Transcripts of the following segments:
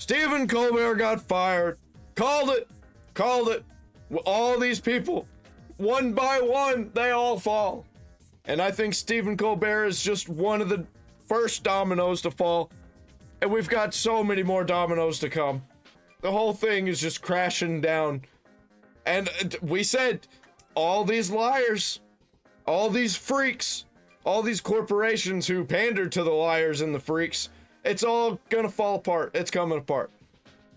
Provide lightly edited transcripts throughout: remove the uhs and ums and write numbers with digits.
Stephen Colbert got fired. Called it. All these people, one by one, they all fall. And I think Stephen Colbert is just one of the first dominoes to fall. And we've got so many more dominoes to come. The whole thing is just crashing down. And we said, all these liars, all these freaks, all these corporations who pander to the liars and the freaks, it's all gonna fall apart. It's coming apart.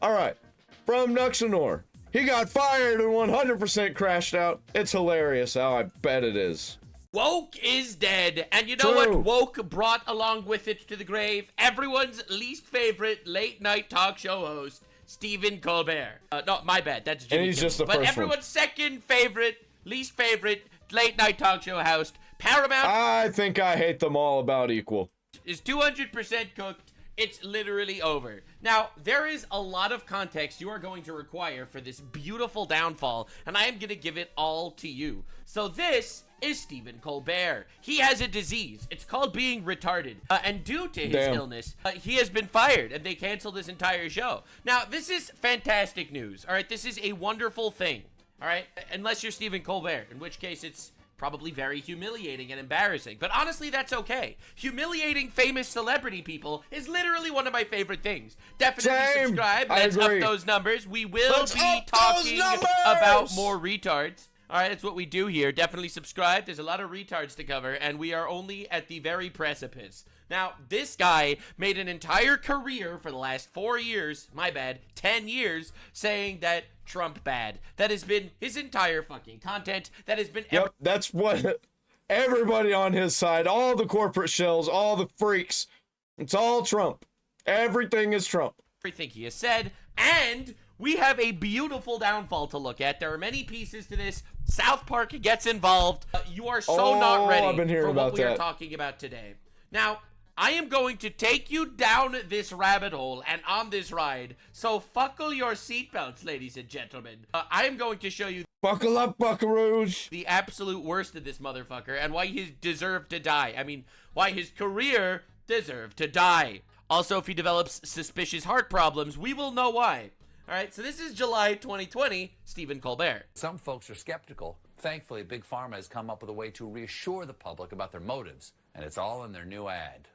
All right, from Nuxanor. He got fired and 100% crashed out. It's hilarious. Oh, I bet it is. Woke is dead. And you know what woke brought along with it to the grave? Everyone's least favorite late night talk show host, Stephen Colbert. No, my bad. That's Jimmy And he's Kimmel. just the But first everyone's second favorite, least favorite late night talk show host, Paramount. I think I hate them all about equal. Is 200% cooked. It's literally over. Now, there is a lot of context you are going to require for this beautiful downfall, and I am going to give it all to you. So this is Stephen Colbert. He has a disease. It's called being retarded. And due to his illness, he has been fired, and they canceled his entire show. Now, this is fantastic news, all right? This is a wonderful thing, all right? Unless you're Stephen Colbert, in which case it's probably very humiliating and embarrassing. But honestly, that's okay. Humiliating famous celebrity people is literally one of my favorite things. Definitely subscribe. Let's up those numbers. We will be talking about more retards. All right, that's what we do here. Definitely subscribe. There's a lot of retards to cover, and we are only at the very precipice. Now, this guy made an entire career for the last 4 years, my bad, 10 years, saying that Trump bad. That has been his entire fucking content. That has been... Yep, that's what everybody on his side, all the corporate shells, all the freaks, it's all Trump. Everything is Trump. Everything he has said, and we have a beautiful downfall to look at. There are many pieces to this. South Park gets involved. You are so not ready for what we are talking about today. Now, I am going to take you down this rabbit hole and on this ride, so buckle your seatbelts, ladies and gentlemen. I am going to show you... Buckle up, buckaroos. ...the absolute worst of this motherfucker and why he deserved to die. I mean, why his career deserved to die. Also, if he develops suspicious heart problems, we will know why. All right, so this is July 2020, Stephen Colbert. Some folks are skeptical. Thankfully, Big Pharma has come up with a way to reassure the public about their motives, and it's all in their new ad.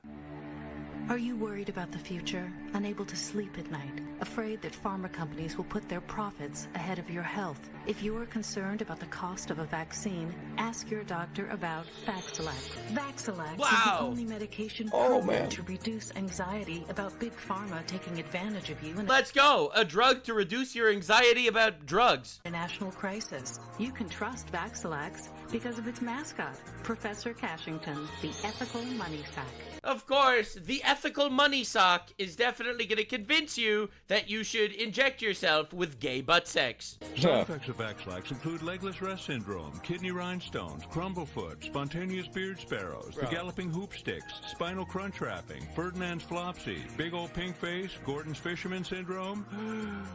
Are you worried about the future? Unable to sleep at night? Afraid that pharma companies will put their profits ahead of your health? If you are concerned about the cost of a vaccine, ask your doctor about Vaxilax. Vaxilax is the only medication proven to reduce anxiety about Big Pharma taking advantage of you. Let's go! A drug to reduce your anxiety about drugs. A national crisis. You can trust Vaxilax because of its mascot, Professor Cashington, the ethical money sack. Of course, the ethical money sock is definitely going to convince you that you should inject yourself with gay butt sex. Side effects of Vaxilax include legless rest syndrome, kidney rhinestones, crumblefoot, spontaneous beard sparrows, the galloping hoop sticks, spinal crunch wrapping, Ferdinand's flopsy, big old pink face, Gordon's fisherman syndrome,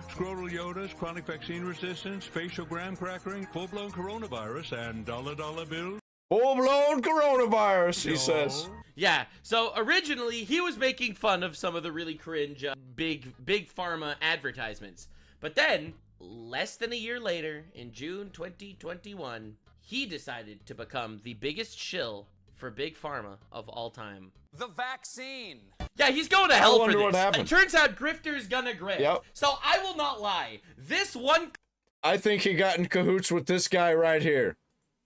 scrotal yodas, chronic vaccine resistance, facial graham crackering, full-blown coronavirus, and dollar bills. Full-blown coronavirus, he says. Yeah, so originally he was making fun of some of the really cringe big pharma advertisements. But then, less than a year later, in June 2021, he decided to become the biggest shill for big pharma of all time. The vaccine. Yeah, he's going to hell for this. What happened. It turns out Grifter's gonna grift. Yep. So I will not lie. This one... I think he got in cahoots with this guy right here.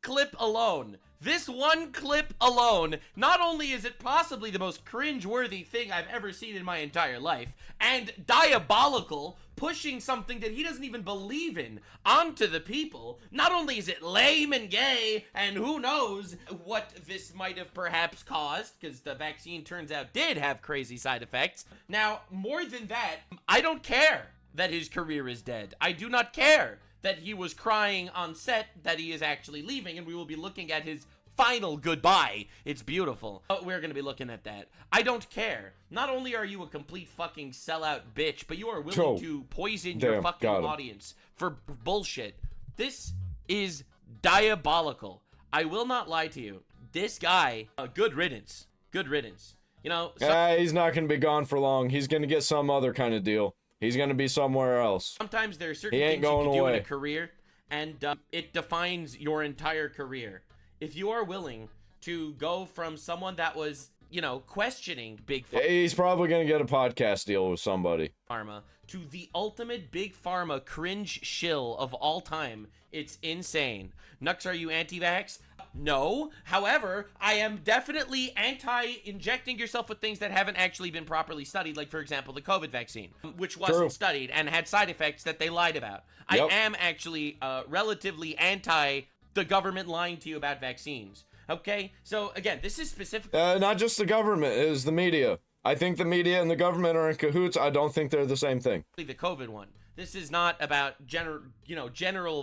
Clip alone. This one clip alone, not only is it possibly the most cringe-worthy thing I've ever seen in my entire life, and diabolical, pushing something that he doesn't even believe in onto the people, not only is it lame and gay, and who knows what this might have perhaps caused, because the vaccine turns out did have crazy side effects. Now, more than that, I don't care that his career is dead. I do not care that he was crying on set that he is actually leaving, and we will be looking at his final goodbye. It's beautiful. We're gonna be looking at that. I don't care. Not only are you a complete fucking sellout bitch, but you are willing to poison your fucking audience for bullshit. This is diabolical. I will not lie to you. This guy, good riddance. Good riddance. You know, he's not gonna be gone for long. He's gonna get some other kind of deal. He's gonna be somewhere else. Sometimes there are certain He things ain't you going can do in away. a career, and it defines your entire career. If you are willing to go from someone that was, you know, questioning Big He's probably gonna get a podcast deal with somebody. Pharma to the ultimate Big Pharma cringe shill of all time, it's insane. Nux, are you anti-vax? No. However, I am definitely anti-injecting yourself with things that haven't actually been properly studied, like, for example, the COVID vaccine, which wasn't studied and had side effects that they lied about. Yep. I am actually relatively anti the government lying to you about vaccines. Okay? So, again, this is specific. Not just the government, it is the media. I think the media and the government are in cahoots. I don't think they're the same thing. The COVID one. This is not about general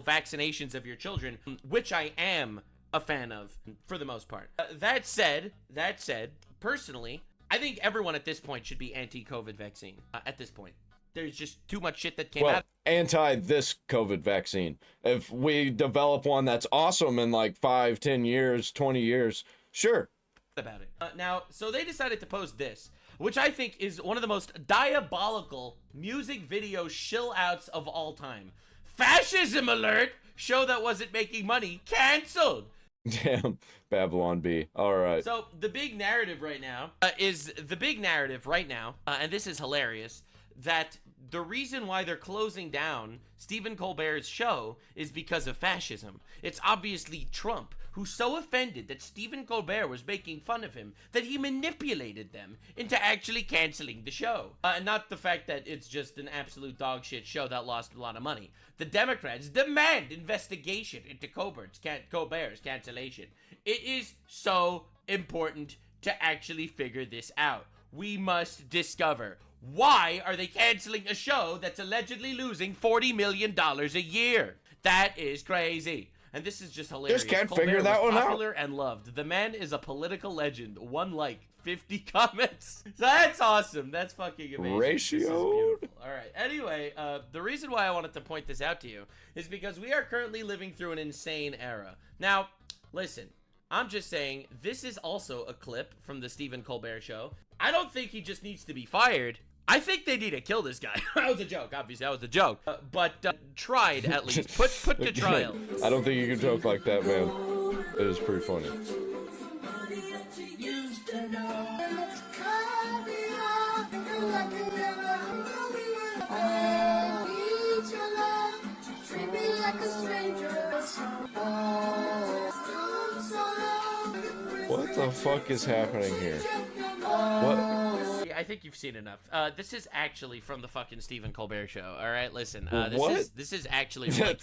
vaccinations of your children, which I am a fan of for the most part. That said, personally, I think everyone at this point should be anti-COVID vaccine. At this point, there's just too much shit that came out. Anti this COVID vaccine. If we develop one that's awesome in like 5, 10 years, 20 years, sure. About it. Now, so they decided to post this, which I think is one of the most diabolical music video shill outs of all time. Fascism alert! Show that wasn't making money canceled. Damn, Babylon Bee. All right. So the big narrative right now and this is hilarious, that the reason why they're closing down Stephen Colbert's show is because of fascism. It's obviously Trump, who's so offended that Stephen Colbert was making fun of him that he manipulated them into actually canceling the show. Not the fact that it's just an absolute dog shit show that lost a lot of money. The Democrats demand investigation into Colbert's cancellation. It is so important to actually figure this out. We must discover, why are they canceling a show that's allegedly losing $40 million a year? That is crazy. And this is just hilarious. Just can't Colbert figure that was one out. popular and loved. The man is a political legend. 1 like, 50 comments. So that's awesome. That's fucking amazing. Ratioed. All right. Anyway, the reason why I wanted to point this out to you is because we are currently living through an insane era. Now, listen, I'm just saying, this is also a clip from the Stephen Colbert show. I don't think he just needs to be fired. I think they need to kill this guy. That was a joke, obviously, that was a joke. But tried, at least. Put to trial. I don't think you can joke like that, man. It is pretty funny. What the fuck is happening here? What? I think you've seen enough. This is actually from the fucking Stephen Colbert show. All right, listen. What? This is actually. Like,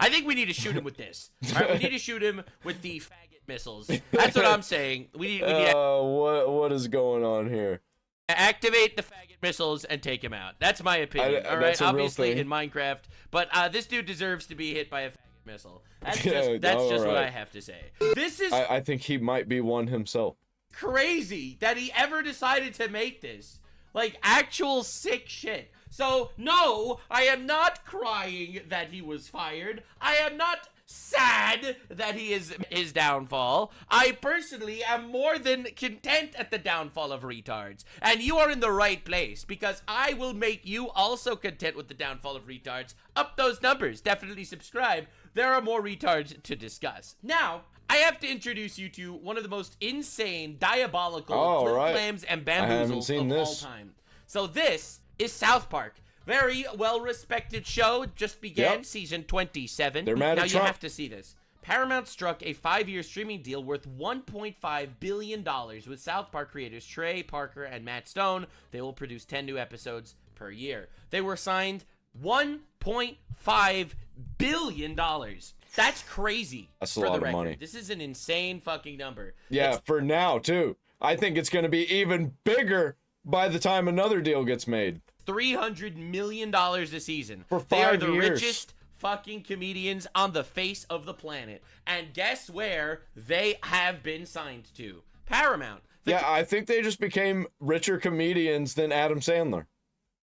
I think we need to shoot him with this. All right, we need to shoot him with the faggot missiles. That's what I'm saying. We need what is going on here? Activate the faggot missiles and take him out. That's my opinion. All right, obviously in Minecraft, but this dude deserves to be hit by a faggot missile. That's just what I have to say. This is. I think he might be one himself. Crazy that he ever decided to make this. Like, actual sick shit. So, no, I am not crying that he was fired. I am not sad that he is his downfall. I personally am more than content at the downfall of retards. And you are in the right place, because I will make you also content with the downfall of retards. Up those numbers. Definitely subscribe. There are more retards to discuss. Now, I have to introduce you to one of the most insane, diabolical, clams and bamboozles of all time. So this is South Park. Very well-respected show. Just began season 27. They're mad at Trump. You have to see this. Paramount struck a 5-year streaming deal worth $1.5 billion with South Park creators Trey Parker and Matt Stone. They will produce 10 new episodes per year. They were signed $1.5 billion. That's crazy. That's a lot of money. This is an insane fucking number. Yeah, for now, too. I think it's going to be even bigger by the time another deal gets made. $300 million a season. For 5 They are the years. richest fucking comedians on the face of the planet. And guess where they have been signed to? Paramount. Yeah, I think they just became richer comedians than Adam Sandler.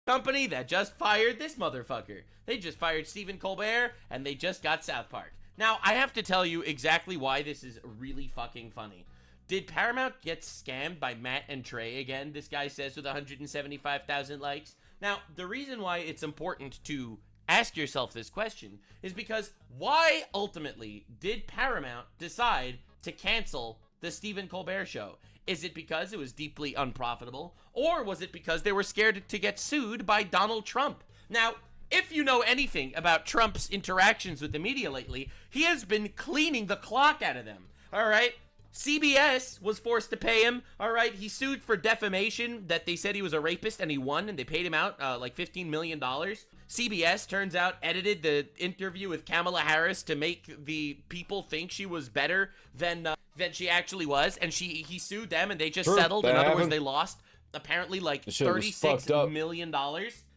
Company that just fired this motherfucker. They just fired Stephen Colbert, and they just got South Park. Now, I have to tell you exactly why this is really fucking funny. Did Paramount get scammed by Matt and Trey again, this guy says with 175,000 likes? Now, the reason why it's important to ask yourself this question is because why ultimately did Paramount decide to cancel the Stephen Colbert Show? Is it because it was deeply unprofitable, or was it because they were scared to get sued by Donald Trump? Now, if you know anything about Trump's interactions with the media lately, he has been cleaning the clock out of them, all right? CBS was forced to pay him, all right? He sued for defamation that they said he was a rapist, and he won, and they paid him out like $15 million. CBS, turns out, edited the interview with Kamala Harris to make the people think she was better than she actually was, and he sued them, and they just settled. In other words, they lost apparently like $36 million.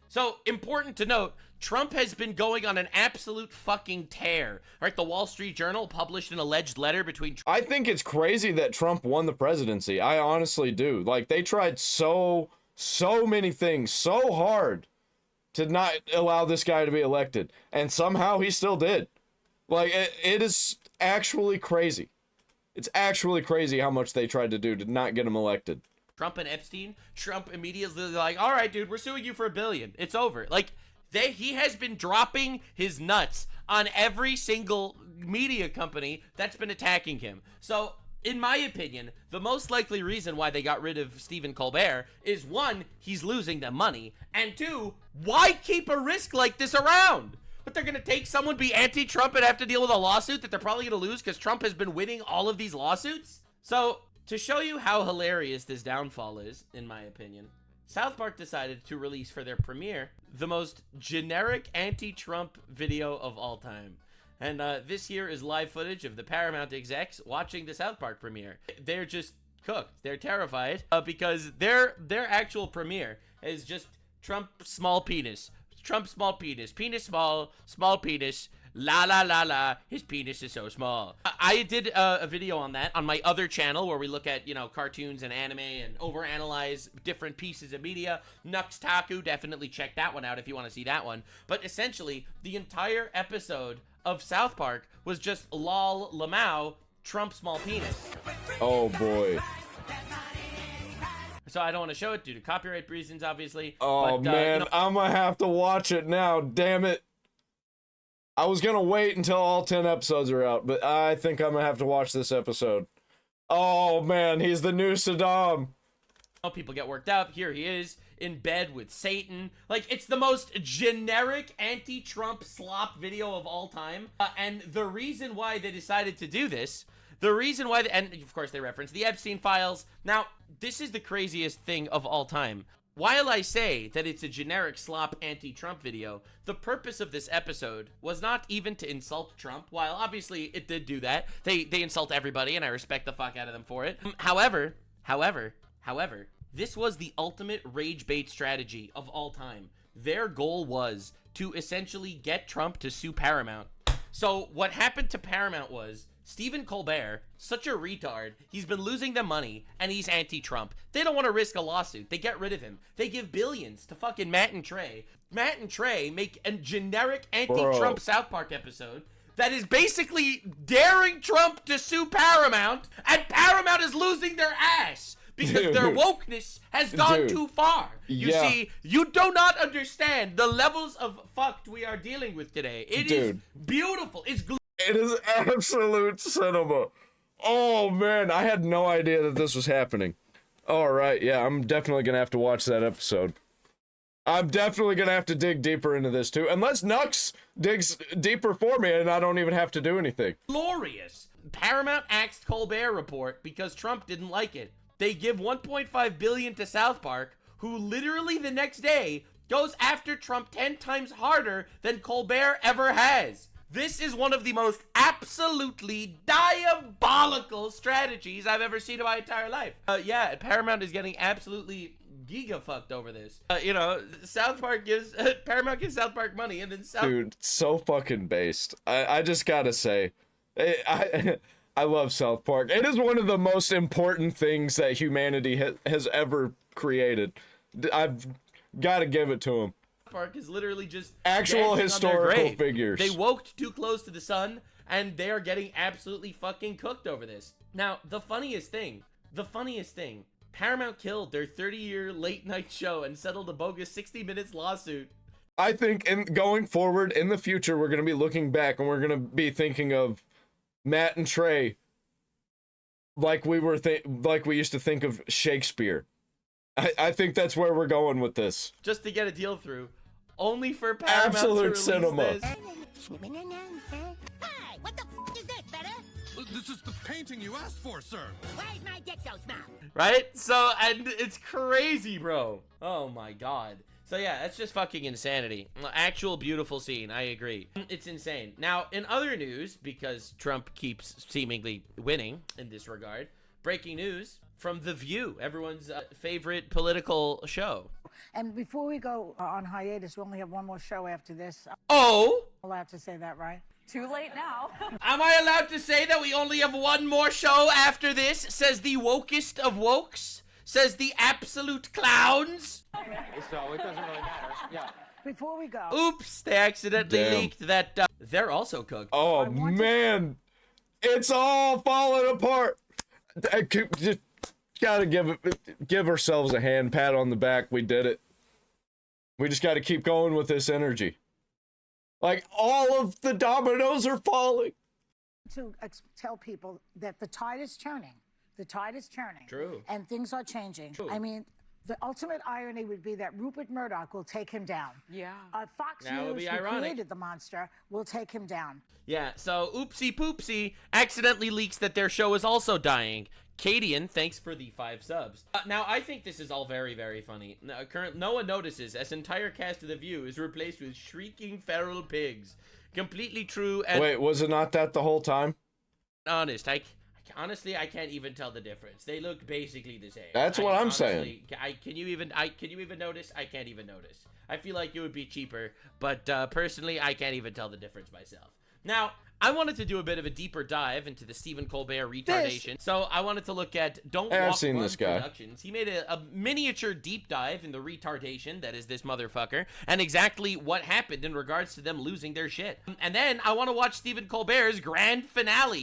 So, important to note, Trump has been going on an absolute fucking tear. Right? The Wall Street Journal published an alleged letter between... I think it's crazy that Trump won the presidency. I honestly do. Like, they tried so many things so hard to not allow this guy to be elected. And somehow he still did. Like, it is actually crazy. It's actually crazy how much they tried to do to not get him elected. Trump and Epstein, Trump immediately like, all right, dude, we're suing you for $1 billion. It's over. Like, he has been dropping his nuts on every single media company that's been attacking him. So, in my opinion, the most likely reason why they got rid of Stephen Colbert is, one, he's losing them money, and two, why keep a risk like this around? But they're going to take someone, be anti-Trump, and have to deal with a lawsuit that they're probably going to lose because Trump has been winning all of these lawsuits? So, to show you how hilarious this downfall is, in my opinion, South Park decided to release for their premiere the most generic anti-Trump video of all time. And this here is live footage of the Paramount execs watching the South Park premiere. They're just cooked. They're terrified because their actual premiere is just Trump small penis. Trump small penis. Penis small. Small penis. La la la la, his penis is so small. I did a video on that on my other channel where we look at, you know, cartoons and anime and overanalyze different pieces of media. Nux Taku, definitely check that one out if you want to see that one. But essentially, the entire episode of South Park was just lol lamau, Trump small penis. Oh boy. So I don't want to show it due to copyright reasons, obviously. Oh but, man, you know, I'm gonna have to watch it now, damn it. I was gonna wait until all 10 episodes are out, but I think I'm gonna have to watch this episode. Oh man, he's the new Saddam. Oh, people get worked up. Here he is in bed with Satan. Like, it's the most generic anti-Trump slop video of all time. And the reason why they decided to do this, and of course they reference the Epstein files. Now, this is the craziest thing of all time. While I say that it's a generic slop anti-Trump video, the purpose of this episode was not even to insult Trump, while obviously it did do that. They insult everybody, and I respect the fuck out of them for it. However, this was the ultimate rage bait strategy of all time. Their goal was to essentially get Trump to sue Paramount. So what happened to Paramount was Stephen Colbert, such a retard, he's been losing them money, and he's anti-Trump. They don't want to risk a lawsuit. They get rid of him. They give billions to fucking Matt and Trey. Matt and Trey make a generic anti-Trump South Park episode that is basically daring Trump to sue Paramount, and Paramount is losing their ass because their wokeness has gone too far. You see, you do not understand the levels of fucked we are dealing with today. It is beautiful. It's It is absolute cinema. Oh man, I had no idea that this was happening. All right, yeah, I'm definitely gonna have to watch that episode. I'm definitely gonna have to dig deeper into this too, unless Nux digs deeper for me and I don't even have to do anything. Glorious. Paramount axed Colbert Report because Trump didn't like it. They give $1.5 billion to South Park, who literally the next day goes after Trump 10 times harder than Colbert ever has. This is one of the most absolutely diabolical strategies I've ever seen in my entire life. Yeah, Paramount is getting absolutely giga-fucked over this. You know, South Park gives, Paramount gives South Park money, and then Dude, so fucking based. I just gotta say, I love South Park. It is one of the most important things that humanity has ever created. I've gotta give it to them. Park is literally just actual historical figures. They woke too close to the sun, and they are getting absolutely fucking cooked over this. Now, the funniest thing, Paramount killed their 30-year late-night show and settled a bogus 60 Minutes lawsuit. I think going forward in the future, we're going to be looking back and we're going to be thinking of Matt and Trey like we used to think of Shakespeare. I think that's where we're going with this. Just to get a deal through. Only for Paramount Absolute to release cinema. this. Hey, what the is this, better? This is the painting you asked for, sir. Why's my dick so small? Right? So, and it's crazy, bro. Oh my god. So yeah, that's just fucking insanity. Actual beautiful scene, I agree. It's insane. Now, in other news, because Trump keeps seemingly winning in this regard, breaking news from The View, everyone's favorite political show. And before we go on hiatus, we only have one more show after this. Oh! I'm allowed to say that, right? Too late now. Am I allowed to say that we only have one more show after this? Says the wokest of wokes? Says the absolute clowns? So it doesn't really matter. Yeah. Before we go. Oops, they accidentally Damn. leaked that they're also cooked. Oh man, it's all falling apart. Just gotta give ourselves a hand pat on the back. We did it. We just got to keep going with this energy. Like all of the dominoes are falling. To tell people that the tide is turning. The tide is turning. True. And things are changing. True. I mean, the ultimate irony would be that Rupert Murdoch will take him down. Yeah. Fox That would News, be who ironic. created the monster, will take him down. Yeah, so Oopsie Poopsie accidentally leaks that their show is also dying. Cadian, thanks for the 5 subs. Now, I think this is all very, very funny. No one notices, as entire cast of The View is replaced with shrieking feral pigs. Completely true and Wait, was it not that the whole time? honest. Honestly, I can't even tell the difference. They look basically the same. That's what I'm saying. Can you even notice? I can't even notice. I feel like it would be cheaper, but personally, I can't even tell the difference myself. Now, I wanted to do a bit of a deeper dive into the Stephen Colbert retardation. So I wanted to look at Don't I've Walk seen Run this guy. Productions. He made a miniature deep dive in the retardation that is this motherfucker and exactly what happened in regards to them losing their shit. And then I want to watch Stephen Colbert's grand finale,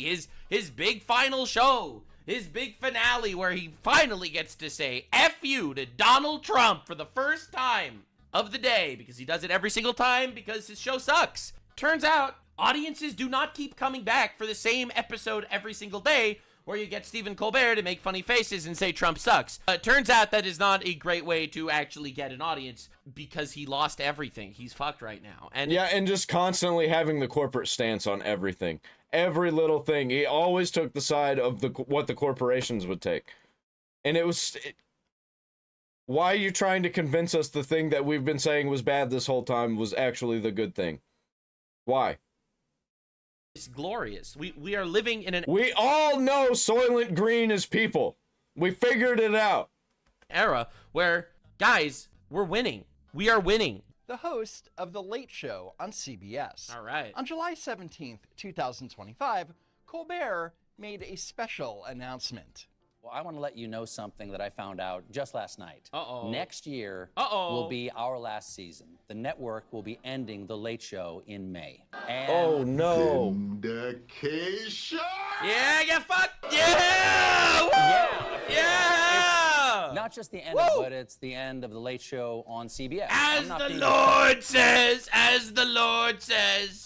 his big final show. His big finale where he finally gets to say F you to Donald Trump for the first time of the day, because he does it every single time because his show sucks. Turns out audiences do not keep coming back for the same episode every single day where you get Stephen Colbert to make funny faces and say Trump sucks. Turns out that is not a great way to actually get an audience because he lost everything. He's fucked right now. And Yeah, and just constantly having the corporate stance on everything. Every little thing. He always took the side of what the corporations would take. And why are you trying to convince us the thing that we've been saying was bad this whole time was actually the good thing? Why? it's glorious. We are living in an We all know Soylent Green is people. We figured it out. era where, guys, we're winning. We are winning. The host of The Late Show on CBS. All right. On July 17th, 2025, Colbert made a special announcement. Well, I want to let you know something that I found out just last night. Uh-oh. Next year Uh-oh. will be our last season. The network will be ending The Late Show in May. And Oh no. Vindication! Yeah, get fucked. Yeah! Woo! Yeah! not just the end, Woo! but it's the end of The Late Show on CBS. As I'm not the being- Lord says,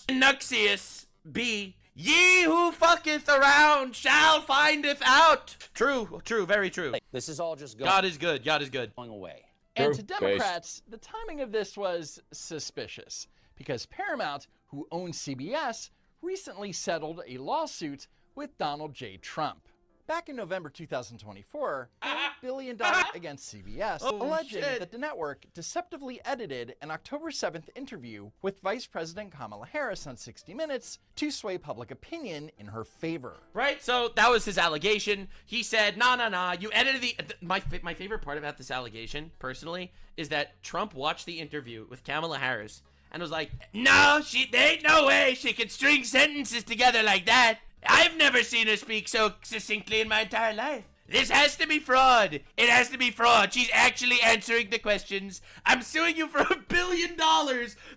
Nuxius be, ye who fucketh around shall findeth out. True, very true. This is all just God is good, God is good. going away. And True. to Democrats, the timing of this was suspicious because Paramount, who owns CBS, recently settled a lawsuit with Donald J. Trump. Back in November 2024, $4 billion against CBS, Oh, alleging shit. that the network deceptively edited an October 7th interview with Vice President Kamala Harris on 60 Minutes to sway public opinion in her favor. Right, so that was his allegation. He said, nah, you edited my favorite part about this allegation, personally, is that Trump watched the interview with Kamala Harris and was like, no, there ain't no way she could string sentences together like that. I've never seen her speak so succinctly in my entire life. This has to be fraud. It has to be fraud. She's actually answering the questions. I'm suing you for $1 billion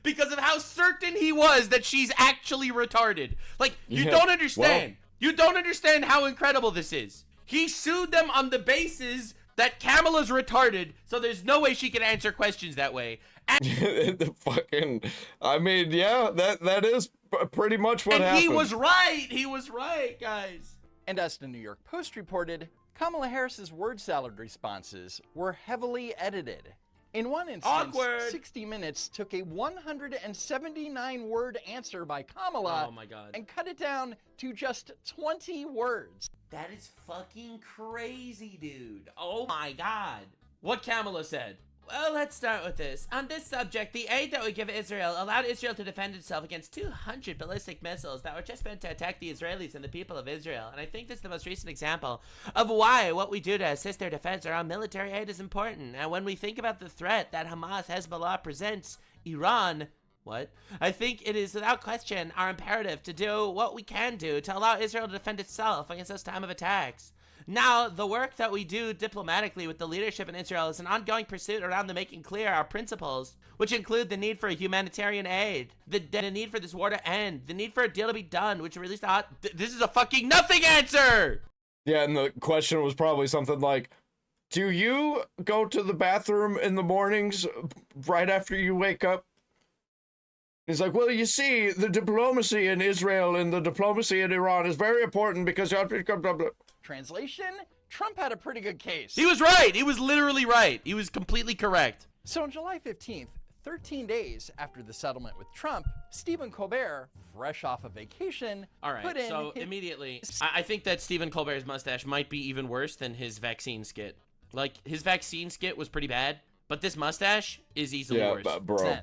because of how certain he was that she's actually retarded. Like, you Yeah, don't understand. well- You don't understand how incredible this is. He sued them on the basis that Kamala's retarded, so there's no way she can answer questions that way. The fucking, I mean, yeah, that is pretty much what happened. He was right. He was right, guys. And as the New York Post reported, Kamala Harris's word salad responses were heavily edited. In one instance, 60 Minutes took a 179-word answer by Kamala and cut it down to just 20 words. That is fucking crazy, dude. Oh my God. What Kamala said. Well, let's start with this. On this subject, the aid that we give Israel allowed Israel to defend itself against 200 ballistic missiles that were just meant to attack the Israelis and the people of Israel. And I think this is the most recent example of why what we do to assist their defense around military aid is important. And when we think about the threat that Hamas, Hezbollah presents Iran, I think it is without question our imperative to do what we can do to allow Israel to defend itself against this time of attacks. Now, the work that we do diplomatically with the leadership in Israel is an ongoing pursuit around the making clear our principles, which include the need for humanitarian aid, the need for this war to end, the need for a deal to be done, which released this is a fucking nothing answer! Yeah, and the question was probably something like, do you go to the bathroom in the mornings right after you wake up? He's like, well, you see, the diplomacy in Israel and the diplomacy in Iran is very important because you have to come. Translation? Trump had a pretty good case. He was right. He was literally right. He was completely correct. So on July 15th, 13 days after the settlement with Trump, Stephen Colbert, fresh off a vacation, put in immediately, I think that Stephen Colbert's mustache might be even worse than his vaccine skit. Like, his vaccine skit was pretty bad, but this mustache is easily worse. Yeah, bro.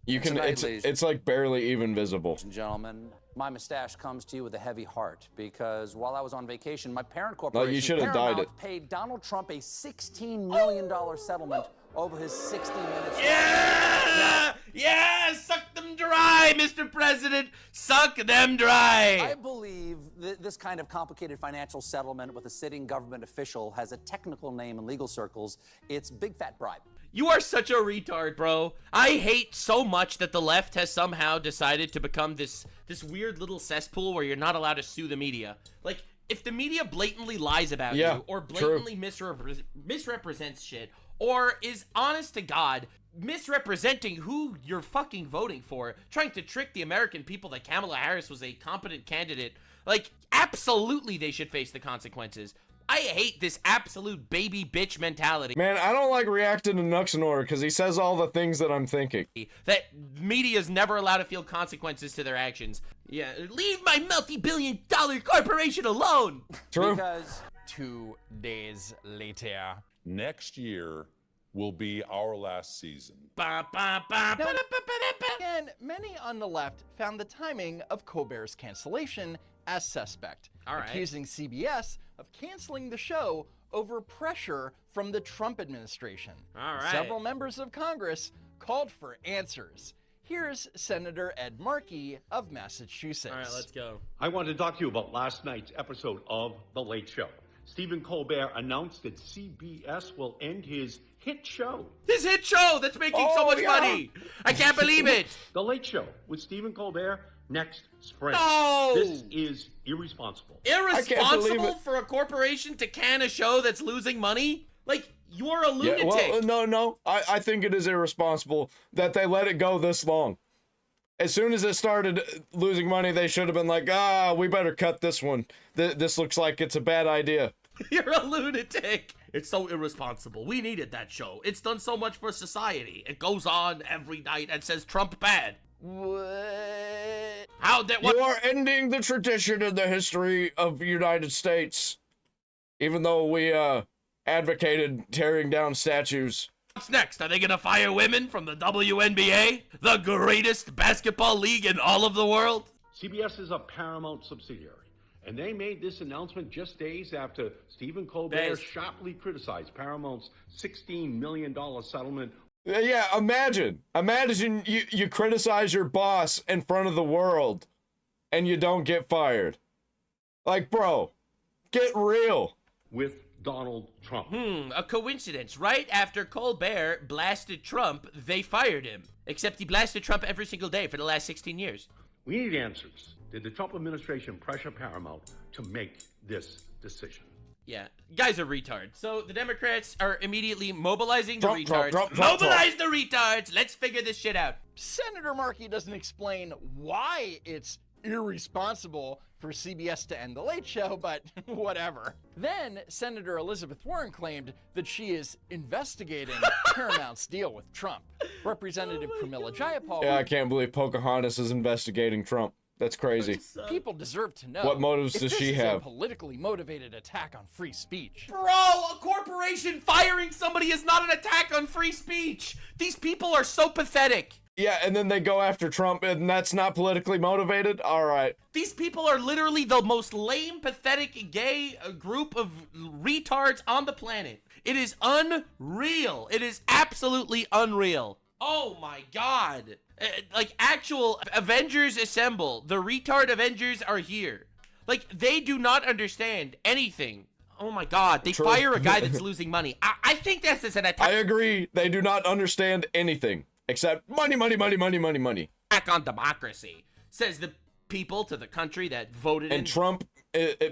You can, it's like barely even visible. Ladies and gentlemen, my mustache comes to you with a heavy heart because while I was on vacation, my parent corporation, you should have dyed it, paid Donald Trump a $16 million settlement over his 60 minutes. Yeah! Yeah! Suck them dry, Mr. President! Suck them dry! I believe this kind of complicated financial settlement with a sitting government official has a technical name in legal circles. It's big fat bribe. You are such a retard, bro. I hate so much that the left has somehow decided to become this weird little cesspool where you're not allowed to sue the media. Like, if the media blatantly lies about you or blatantly misrepresents shit or is honest to God misrepresenting who you're fucking voting for, trying to trick the American people that Kamala Harris was a competent candidate, like, absolutely they should face the consequences. I hate this absolute baby bitch mentality. Man, I don't like reacting to Nuxanor because he says all the things that I'm thinking. That media's never allowed to feel consequences to their actions. Yeah, leave my multi-billion-dollar corporation alone! True. Because 2 days later. Next year will be our last season. And many on the left found the timing of Colbert's cancellation as suspect, accusing CBS of canceling the show over pressure from the Trump administration. Several members of Congress called for answers. Here's Senator Ed Markey of Massachusetts. All right, let's go. I want to talk to you about last night's episode of The Late Show. Stephen Colbert announced that CBS will end his hit show. His hit show that's making so much money. I can't believe it. The Late Show with Stephen Colbert next spring. No! This is irresponsible. Irresponsible for a corporation to can a show that's losing money? Like, you're a lunatic. Yeah, well, no. I think it is irresponsible that they let it go this long. As soon as it started losing money, they should have been like, we better cut this one. This looks like it's a bad idea. You're a lunatic. It's so irresponsible. We needed that show. It's done so much for society. It goes on every night and says Trump bad. What? You are ending the tradition in the history of the United States. Even though we advocated tearing down statues. What's next? Are they gonna fire women from the WNBA? The greatest basketball league in all of the world? CBS is a Paramount subsidiary, and they made this announcement just days after Stephen Colbert sharply criticized Paramount's $16 million settlement. Yeah, imagine you criticize your boss in front of the world and you don't get fired. Like, bro, get real. With Donald Trump. A coincidence. Right after Colbert blasted Trump, they fired him. Except he blasted Trump every single day for the last 16 years. We need answers. Did the Trump administration pressure Paramount to make this decision? Yeah, guys are retards. So the Democrats are immediately mobilizing the Trump, retards. Trump, Trump, Mobilize the retards. Let's figure this shit out. Senator Markey doesn't explain why it's irresponsible for CBS to end the Late Show, but whatever. Then Senator Elizabeth Warren claimed that she is investigating Paramount's deal with Trump. Representative Pramila Jayapal. Yeah, I can't believe Pocahontas is investigating Trump. That's crazy. People deserve to know. What motives if does she this is have? a politically motivated attack on free speech. Bro, a corporation firing somebody is not an attack on free speech. These people are so pathetic. Yeah, and then they go after Trump, and that's not politically motivated? All right. These people are literally the most lame, pathetic, gay group of retards on the planet. It is unreal. It is absolutely unreal. Oh my god. Like, actual Avengers assemble. The retard Avengers are here. Like, they do not understand anything. Oh my god, they fire a guy that's losing money. I think this is an attack. I agree. They do not understand anything. Except money, money, money, money, money, money. Attack on democracy, says the people to the country that voted and Trump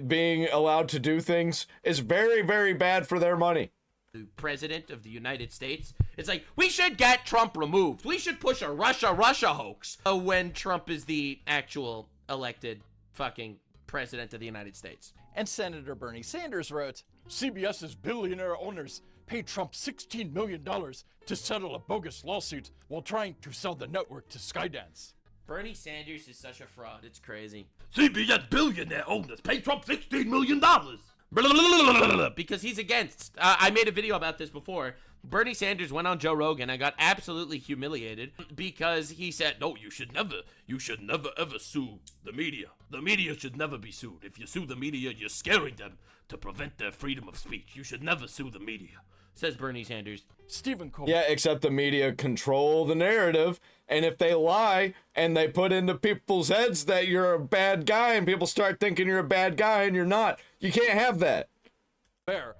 being allowed to do things is very, very bad for their money. The president of the United States, it's like, we should get Trump removed. We should push a Russia hoax when Trump is the actual elected fucking president of the United States. And Senator Bernie Sanders wrote, CBS's billionaire owners paid Trump $16 million to settle a bogus lawsuit while trying to sell the network to Skydance. Bernie Sanders is such a fraud, it's crazy. CBS billionaire owners paid Trump $16 million. Because he's against, I made a video about this before. Bernie Sanders went on Joe Rogan and got absolutely humiliated because he said, no, you should never ever sue the media. The media should never be sued. If you sue the media, you're scaring them to prevent their freedom of speech. You should never sue the media, says Bernie Sanders. Stephen Colbert. Yeah, except the media control the narrative, and if they lie and they put into people's heads that you're a bad guy and people start thinking you're a bad guy and you're not, you can't have that. Fair.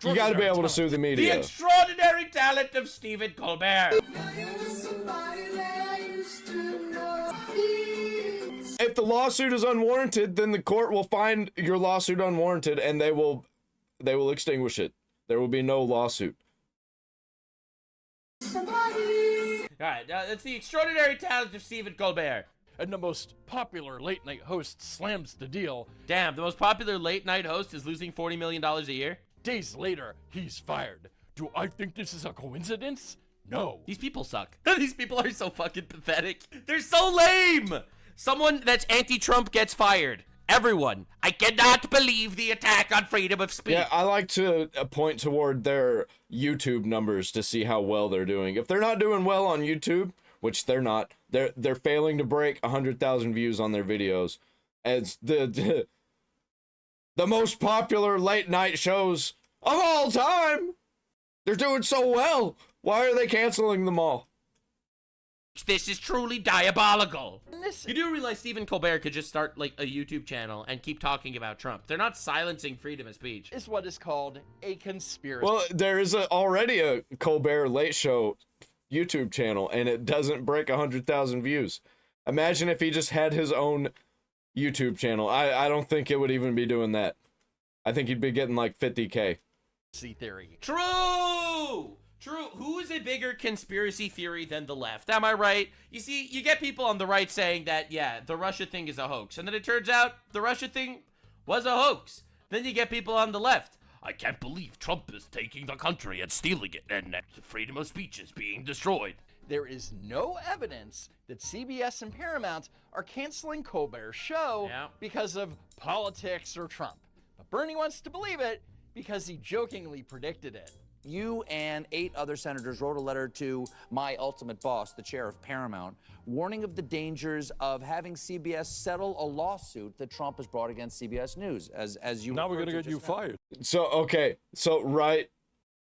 You got to be able to sue the media. The extraordinary talent of Stephen Colbert. If the lawsuit is unwarranted, then the court will find your lawsuit unwarranted, and they will extinguish it. There will be no lawsuit. All right, that's the extraordinary talent of Stephen Colbert. And the most popular late-night host slams the deal. Damn, the most popular late-night host is losing $40 million a year? Days later, he's fired. Do I think this is a coincidence? No. These people suck. These people are so fucking pathetic. They're so lame. Someone that's anti-Trump gets fired. Everyone. I cannot believe the attack on freedom of speech. Yeah, I like to point toward their YouTube numbers to see how well they're doing. If they're not doing well on YouTube, which they're not, they're failing to break 100,000 views on their videos. As the most popular late night shows of all time. They're doing so well. Why are they canceling them all? This is truly diabolical. You do realize Stephen Colbert could just start like a YouTube channel and keep talking about Trump. They're not silencing freedom of speech. Is what is called a conspiracy. Well, there is already a Colbert Late Show YouTube channel, and it doesn't break 100,000 views. Imagine if he just had his own YouTube channel. I don't think it would even be doing that. I think he'd be getting like 50K. Theory. True! Who is a bigger conspiracy theory than the left? Am I right? You see, you get people on the right saying that, yeah, the Russia thing is a hoax. And then it turns out the Russia thing was a hoax. Then you get people on the left. I can't believe Trump is taking the country and stealing it, and freedom of speech is being destroyed. There is no evidence that CBS and Paramount are canceling Colbert's show because of politics or Trump. But Bernie wants to believe it because he jokingly predicted it. You and 8 other senators wrote a letter to my ultimate boss, the chair of Paramount, warning of the dangers of having CBS settle a lawsuit that Trump has brought against CBS News. As you now we're gonna get you fired. So okay, so right.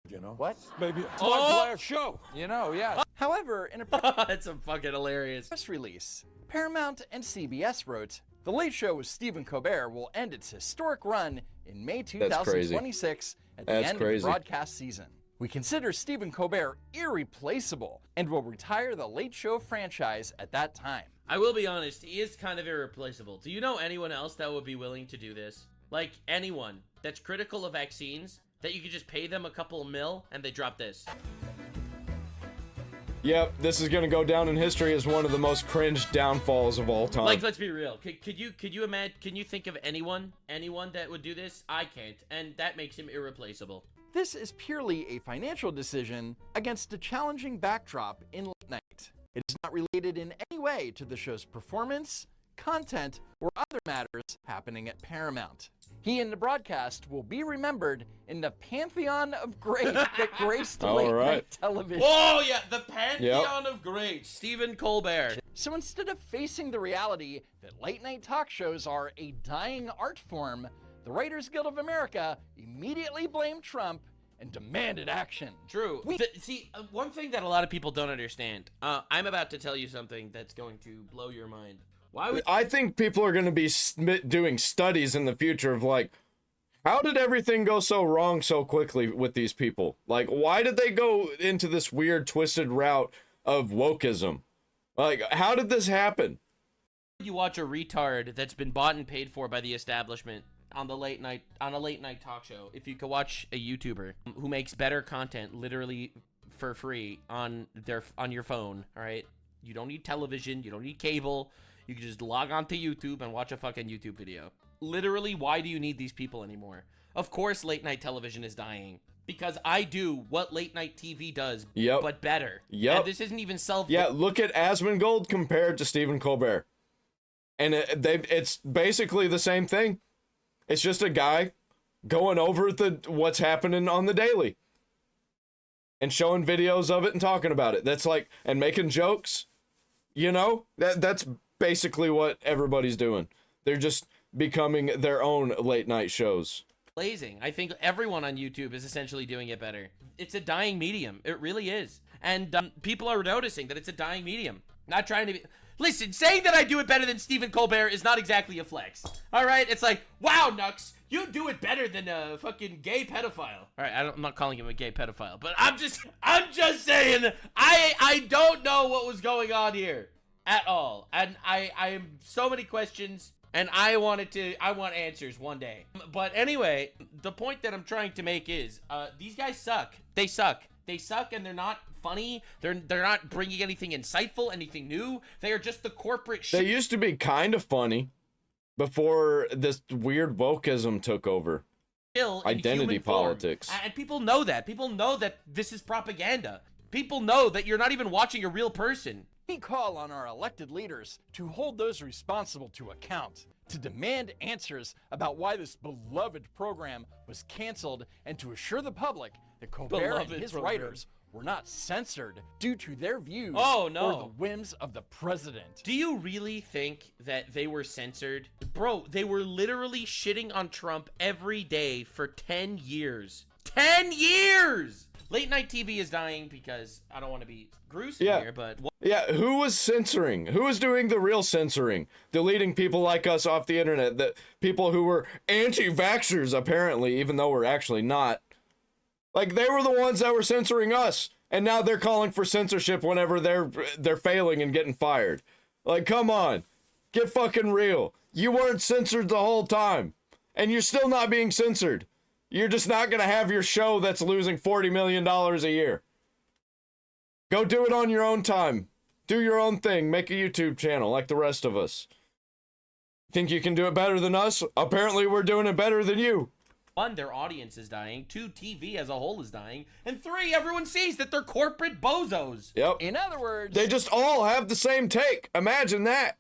You know what? Maybe it's my show. You know, yeah. However, in a that's a fucking hilarious press release, Paramount and CBS wrote, "The Late Show with Stephen Colbert will end its historic run in May 2026 at the end of the broadcast season. We consider Stephen Colbert irreplaceable and will retire the Late Show franchise at that time." I will be honest, he is kind of irreplaceable. Do you know anyone else that would be willing to do this? Like, anyone. that's critical of vaccines that you could just pay them a couple mil and they drop this. Yep, this is gonna go down in history as one of the most cringe downfalls of all time. Like, let's be real. Could you imagine? Can you think of anyone that would do this? I can't, and that makes him irreplaceable. This is purely a financial decision against a challenging backdrop in late night. It is not related in any way to the show's performance, content, or other matters happening at Paramount. He and the broadcast will be remembered in the pantheon of greats that graced late night television. Oh yeah, the pantheon of greats, Stephen Colbert. So instead of facing the reality that late night talk shows are a dying art form, the Writers Guild of America immediately blamed Trump and demanded action. True. See, one thing that a lot of people don't understand, I'm about to tell you something that's going to blow your mind. I think people are going to be doing studies in the future of like, how did everything go so wrong so quickly with these people? Like, why did they go into this weird twisted route of wokeism? Like, how did this happen? You watch a retard that's been bought and paid for by the establishment on a late night talk show. If you could watch a YouTuber who makes better content literally for free on your phone, all right? You don't need television, you don't need cable. You can just log on to YouTube and watch a fucking YouTube video. Literally, why do you need these people anymore? Of course late night television is dying. Because I do what late night TV does, but better. Yep. And this isn't even Yeah, look at Asmongold compared to Stephen Colbert. And it's basically the same thing. It's just a guy going over what's happening on the daily. And showing videos of it and talking about it. That's like, and making jokes. You know? That's basically what everybody's doing. They're just becoming their own late night shows. Blazing. I think everyone on YouTube is essentially doing it better. It's a dying medium. It really is. And people are noticing that it's a dying medium. Not trying to be... Listen, saying that I do it better than Stephen Colbert is not exactly a flex. All right? It's like, wow, Nux, you do it better than a fucking gay pedophile. All right, I'm not calling him a gay pedophile, but I'm just saying, I don't know what was going on here at all. And I have so many questions, and I want answers one day. But anyway, the point that I'm trying to make is, these guys suck. They suck. They suck, and they're not funny. They're not bringing anything insightful, anything new. They are just the corporate shit. They used to be kind of funny before this weird wokeism took over. Identity politics. And people know that. People know that this is propaganda. People know that you're not even watching a real person. We call on our elected leaders to hold those responsible to account, to demand answers about why this beloved program was canceled, and to assure the public that Colbert and his writers were not censored due to their views or the whims of the president. Do you really think that they were censored? Bro, they were literally shitting on Trump every day for 10 years. 10 years! Late night TV is dying because I don't want to be gruesome here, but... Yeah, who was censoring? Who was doing the real censoring? Deleting people like us off the internet, that people who were anti-vaxxers, apparently, even though we're actually not. Like, they were the ones that were censoring us, and now they're calling for censorship whenever they're failing and getting fired. Like, come on. Get fucking real. You weren't censored the whole time, and you're still not being censored. You're just not gonna have your show that's losing $40 million a year. Go do it on your own time. Do your own thing. Make a YouTube channel like the rest of us. Think you can do it better than us? Apparently we're doing it better than you. 1, their audience is dying. 2, TV as a whole is dying. And 3, everyone sees that they're corporate bozos. Yep. In other words... They just all have the same take. Imagine that.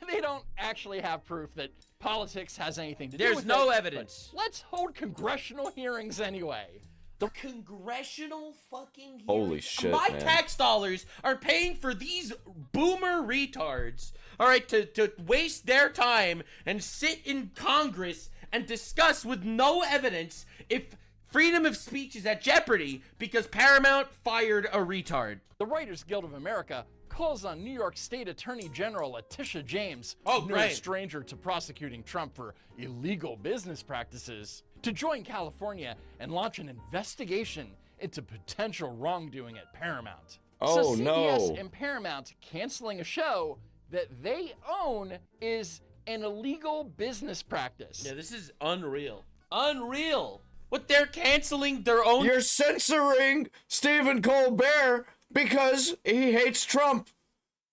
They don't actually have proof that politics has anything to do There's with it. no evidence. Let's hold congressional hearings anyway. The congressional fucking hearings? Holy shit, My man. tax dollars are paying for these boomer retards, all right, to waste their time and sit in Congress and discuss with no evidence if freedom of speech is at jeopardy because Paramount fired a retard. The Writers Guild of America calls on New York State Attorney General Letitia James, no great. stranger to prosecuting Trump for illegal business practices, to join California and launch an investigation into potential wrongdoing at Paramount. Oh, so no. CBS and Paramount canceling a show that they own is an illegal business practice. Yeah, this is unreal. Unreal. What, they're canceling their own? You're censoring Stephen Colbert because he hates Trump.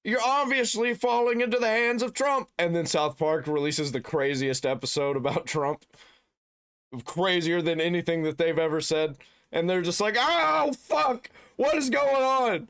You're obviously falling into the hands of Trump. And then South Park releases the craziest episode about Trump. Crazier than anything that they've ever said. And they're just like, oh, fuck! What is going on?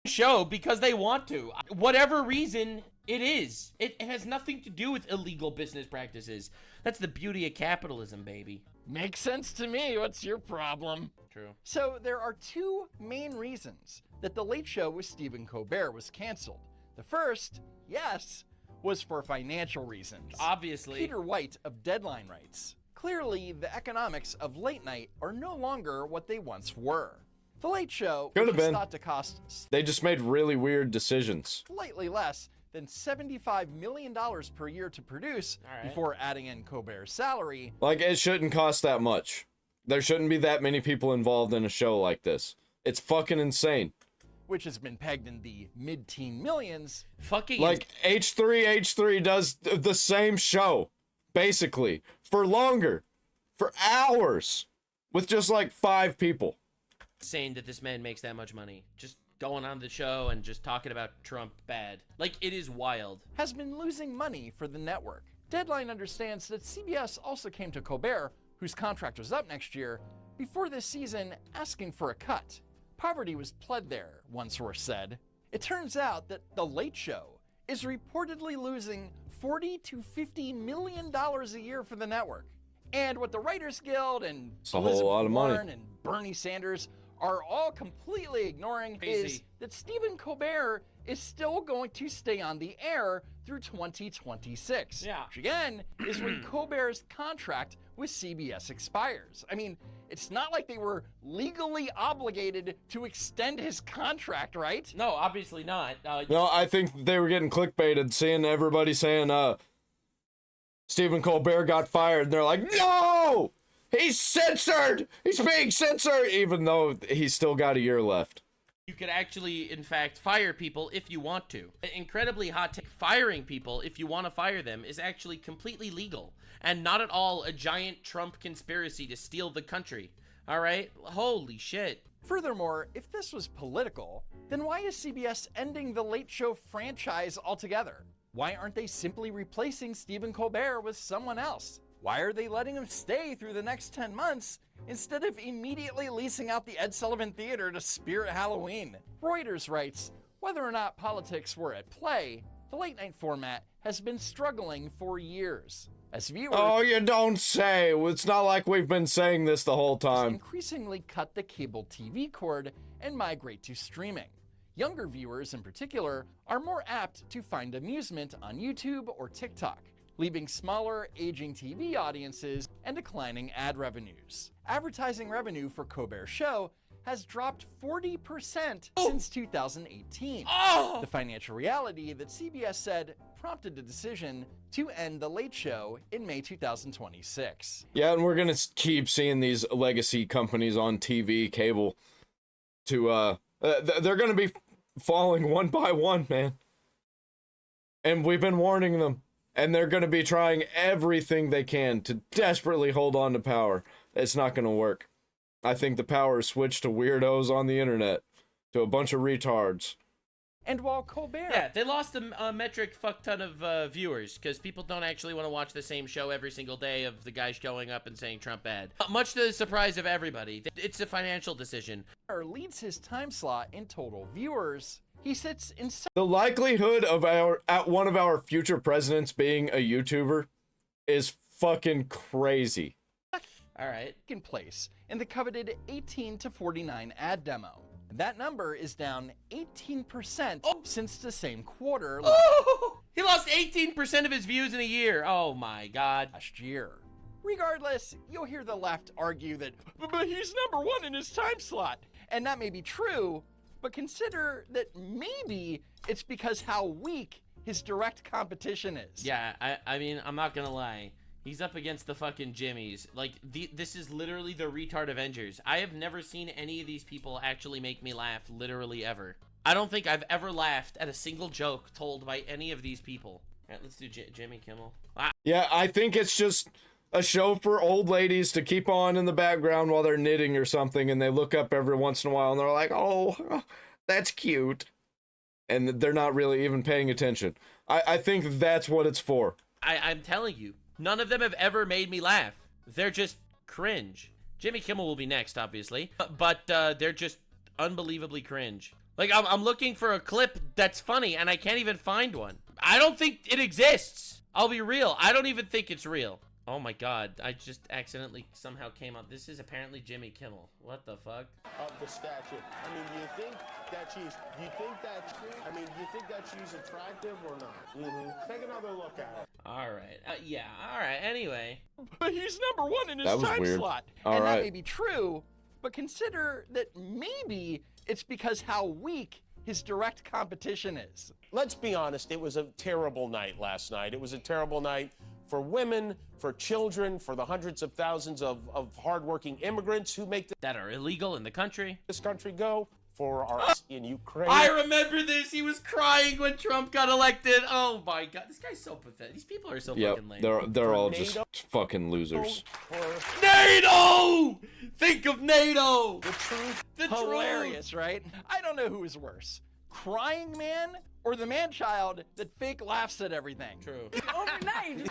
Show because they want to. Whatever reason it is. It has nothing to do with illegal business practices. That's the beauty of capitalism, baby. Makes sense to me. What's your problem? True. So there are two main reasons that The Late Show with Stephen Colbert was canceled. The first, yes, was for financial reasons. Obviously. Peter White of Deadline writes, clearly the economics of late night are no longer what they once were. The Late Show Could have was been. thought to cost They just made really weird decisions. slightly less than $75 million per year to produce before adding in Colbert's salary. Like, it shouldn't cost that much. There shouldn't be that many people involved in a show like this. It's fucking insane. Which has been pegged in the mid-teen millions. Fucking like H3H3 does the same show, basically, for longer, for hours, with just like 5 people. Insane that this man makes that much money. Just going on the show and just talking about Trump bad. Like, it is wild. Has been losing money for the network. Deadline understands that CBS also came to Colbert, whose contract was up next year, before this season asking for a cut. Poverty was pled there, one source said. It turns out that The Late Show is reportedly losing $40 to $50 million a year for the network. And what the Writers Guild and It's a whole lot of money. Warren and Bernie Sanders are all completely ignoring is that Stephen Colbert is still going to stay on the air through 2026. Yeah. Which again is when Colbert's contract with CBS expires. I mean, it's not like they were legally obligated to extend his contract, right? No, obviously not. No, I think they were getting clickbaited, seeing everybody saying, Stephen Colbert got fired. And they're like, no! He's censored! He's being censored! Even though he's still got a year left. You could actually, in fact, fire people if you want to. Incredibly hot take. Firing people, if you want to fire them, is actually completely legal. And not at all a giant Trump conspiracy to steal the country. All right? Holy shit. Furthermore, if this was political, then why is CBS ending the Late Show franchise altogether? Why aren't they simply replacing Stephen Colbert with someone else? Why are they letting him stay through the next 10 months instead of immediately leasing out the Ed Sullivan Theater to Spirit Halloween? Reuters writes, whether or not politics were at play, the late night format has been struggling for years. As viewers, Oh, you don't say. It's not like we've been saying this the whole time. increasingly cut the cable TV cord and migrate to streaming. Younger viewers in particular are more apt to find amusement on YouTube or TikTok, leaving smaller, aging TV audiences and declining ad revenues. Advertising revenue for Colbert's show has dropped 40% since 2018. The financial reality that CBS said prompted the decision to end The Late Show in May 2026. Yeah, and we're gonna keep seeing these legacy companies on TV, cable, to, they're gonna be falling one by one, man. And we've been warning them. And they're going to be trying everything they can to desperately hold on to power. It's not going to work. I think the power is switched to weirdos on the internet, to a bunch of retards. And while Colbert... Yeah, they lost a metric fuck ton of viewers because people don't actually want to watch the same show every single day of the guy showing up and saying Trump bad. Much to the surprise of everybody. It's a financial decision. leads his time slot in total viewers. He sits in The likelihood of one of our future presidents being a YouTuber is fucking crazy. All right. Second place in the coveted 18 to 49 ad demo. That number is down 18% since the same quarter He lost 18% of his views in a year. Oh my God. last year. Regardless, you'll hear the left argue that, but he's #1 in his time slot. And that may be true, but consider that maybe it's because how weak his direct competition is. Yeah, I mean, I'm not gonna lie. He's up against the fucking Jimmies. Like, this is literally the retard Avengers. I have never seen any of these people actually make me laugh, literally ever. I don't think I've ever laughed at a single joke told by any of these people. All right, let's do Jimmy Kimmel. Yeah, I think it's just a show for old ladies to keep on in the background while they're knitting or something, and they look up every once in a while and they're like, oh, that's cute. And they're not really even paying attention. I think that's what it's for. I'm telling you, none of them have ever made me laugh. They're just cringe. Jimmy Kimmel will be next, obviously, but they're just unbelievably cringe. Like, I'm looking for a clip that's funny, and I can't even find one. I don't think it exists. I'll be real. I don't even think it's real. Oh my God, I just accidentally somehow came up. This is apparently Jimmy Kimmel. What the fuck? Of the statue. I mean, do you think that she's attractive or not? Take another look at it. All right. Yeah, all right. Anyway. But he's number one in his That was time weird. slot. All and right. that may be true, but consider that maybe it's because how weak his direct competition is. Let's be honest, it was a terrible night last night. It was a terrible night for women, for children, for the hundreds of thousands of hardworking immigrants who make that are illegal in the country. This country go, for our in Ukraine. I remember this. He was crying when Trump got elected. Oh my God, this guy's so pathetic. These people are so fucking lame. They're all just fucking losers. NATO! Think of NATO! The truth. The Hilarious, right? I don't know who is worse, crying man or the man-child that fake laughs at everything. True. Overnight.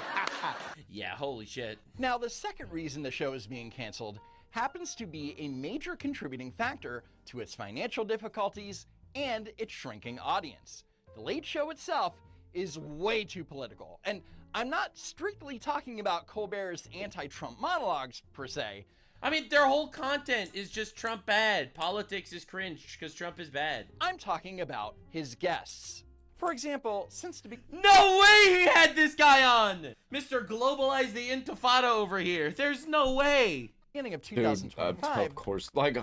Yeah, holy shit. Now, the second reason the show is being canceled happens to be a major contributing factor to its financial difficulties and its shrinking audience. The Late Show itself is way too political, and I'm not strictly talking about Colbert's anti-Trump monologues per se. I mean, their whole content is just Trump bad. Politics is cringe because Trump is bad. I'm talking about his guests. For example, since the No way he had this guy on! Mr. Globalize the Intifada over here. There's no way. Beginning of Dude, 2025. of course, like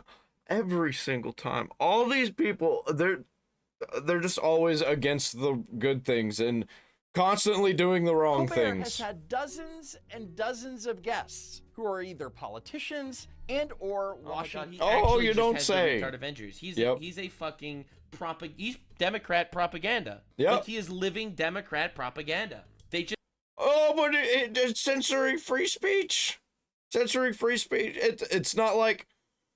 every single time, all these people, they're just always against the good things and constantly doing the wrong Colbert things. has had dozens and dozens of guests who are either politicians and or Washington. You don't say. Retard Avengers. He's a fucking he's Democrat propaganda. Yep. Like he is living Democrat propaganda. They just but it's censoring free speech. Censoring free speech. It's not like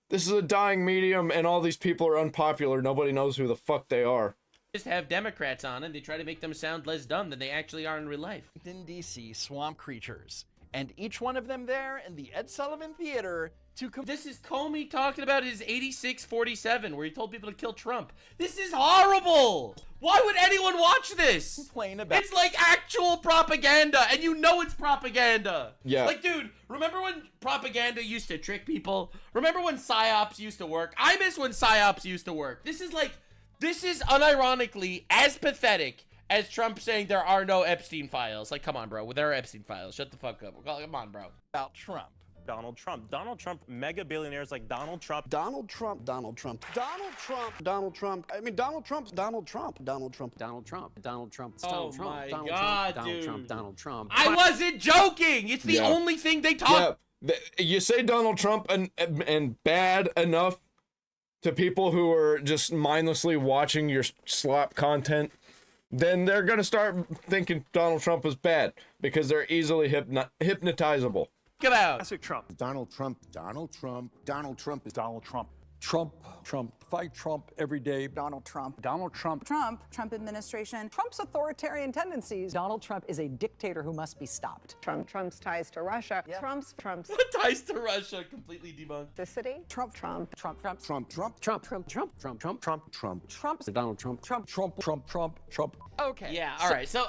this is a dying medium and all these people are unpopular. Nobody knows who the fuck they are. just have Democrats on and they try to make them sound less dumb than they actually are in real life. In DC, swamp creatures. And each one of them there in the Ed Sullivan Theater to This is Comey talking about his 86-47 where he told people to kill Trump. This is horrible! Why would anyone watch this? Complain about It's like actual propaganda, and you know it's propaganda. Yeah. Like, dude, remember when propaganda used to trick people? Remember when PSYOPs used to work? I miss when PSYOPs used to work. This is unironically as pathetic as Trump saying there are no Epstein files. Like, come on, bro. There are Epstein files. Shut the fuck up. Come on, bro. About Trump. Donald Trump, mega billionaires like Donald Trump. I mean, Donald Trump. Oh my God, dude. Donald Trump. I wasn't joking. It's the only thing they talk. Yeah. You say Donald Trump and bad enough to people who are just mindlessly watching your slop content, then they're going to start thinking Donald Trump is bad because they're easily hypnotizable. Get out. Classic Trump. Donald Trump is Donald Trump. Trump, fight Trump every day. Donald Trump, Trump administration, Trump's authoritarian tendencies. Donald Trump is a dictator who must be stopped. Trump's ties to Russia. Yeah. Trump's What ties to Russia? Completely debunked. the city. Trump. Okay. Yeah, all right. So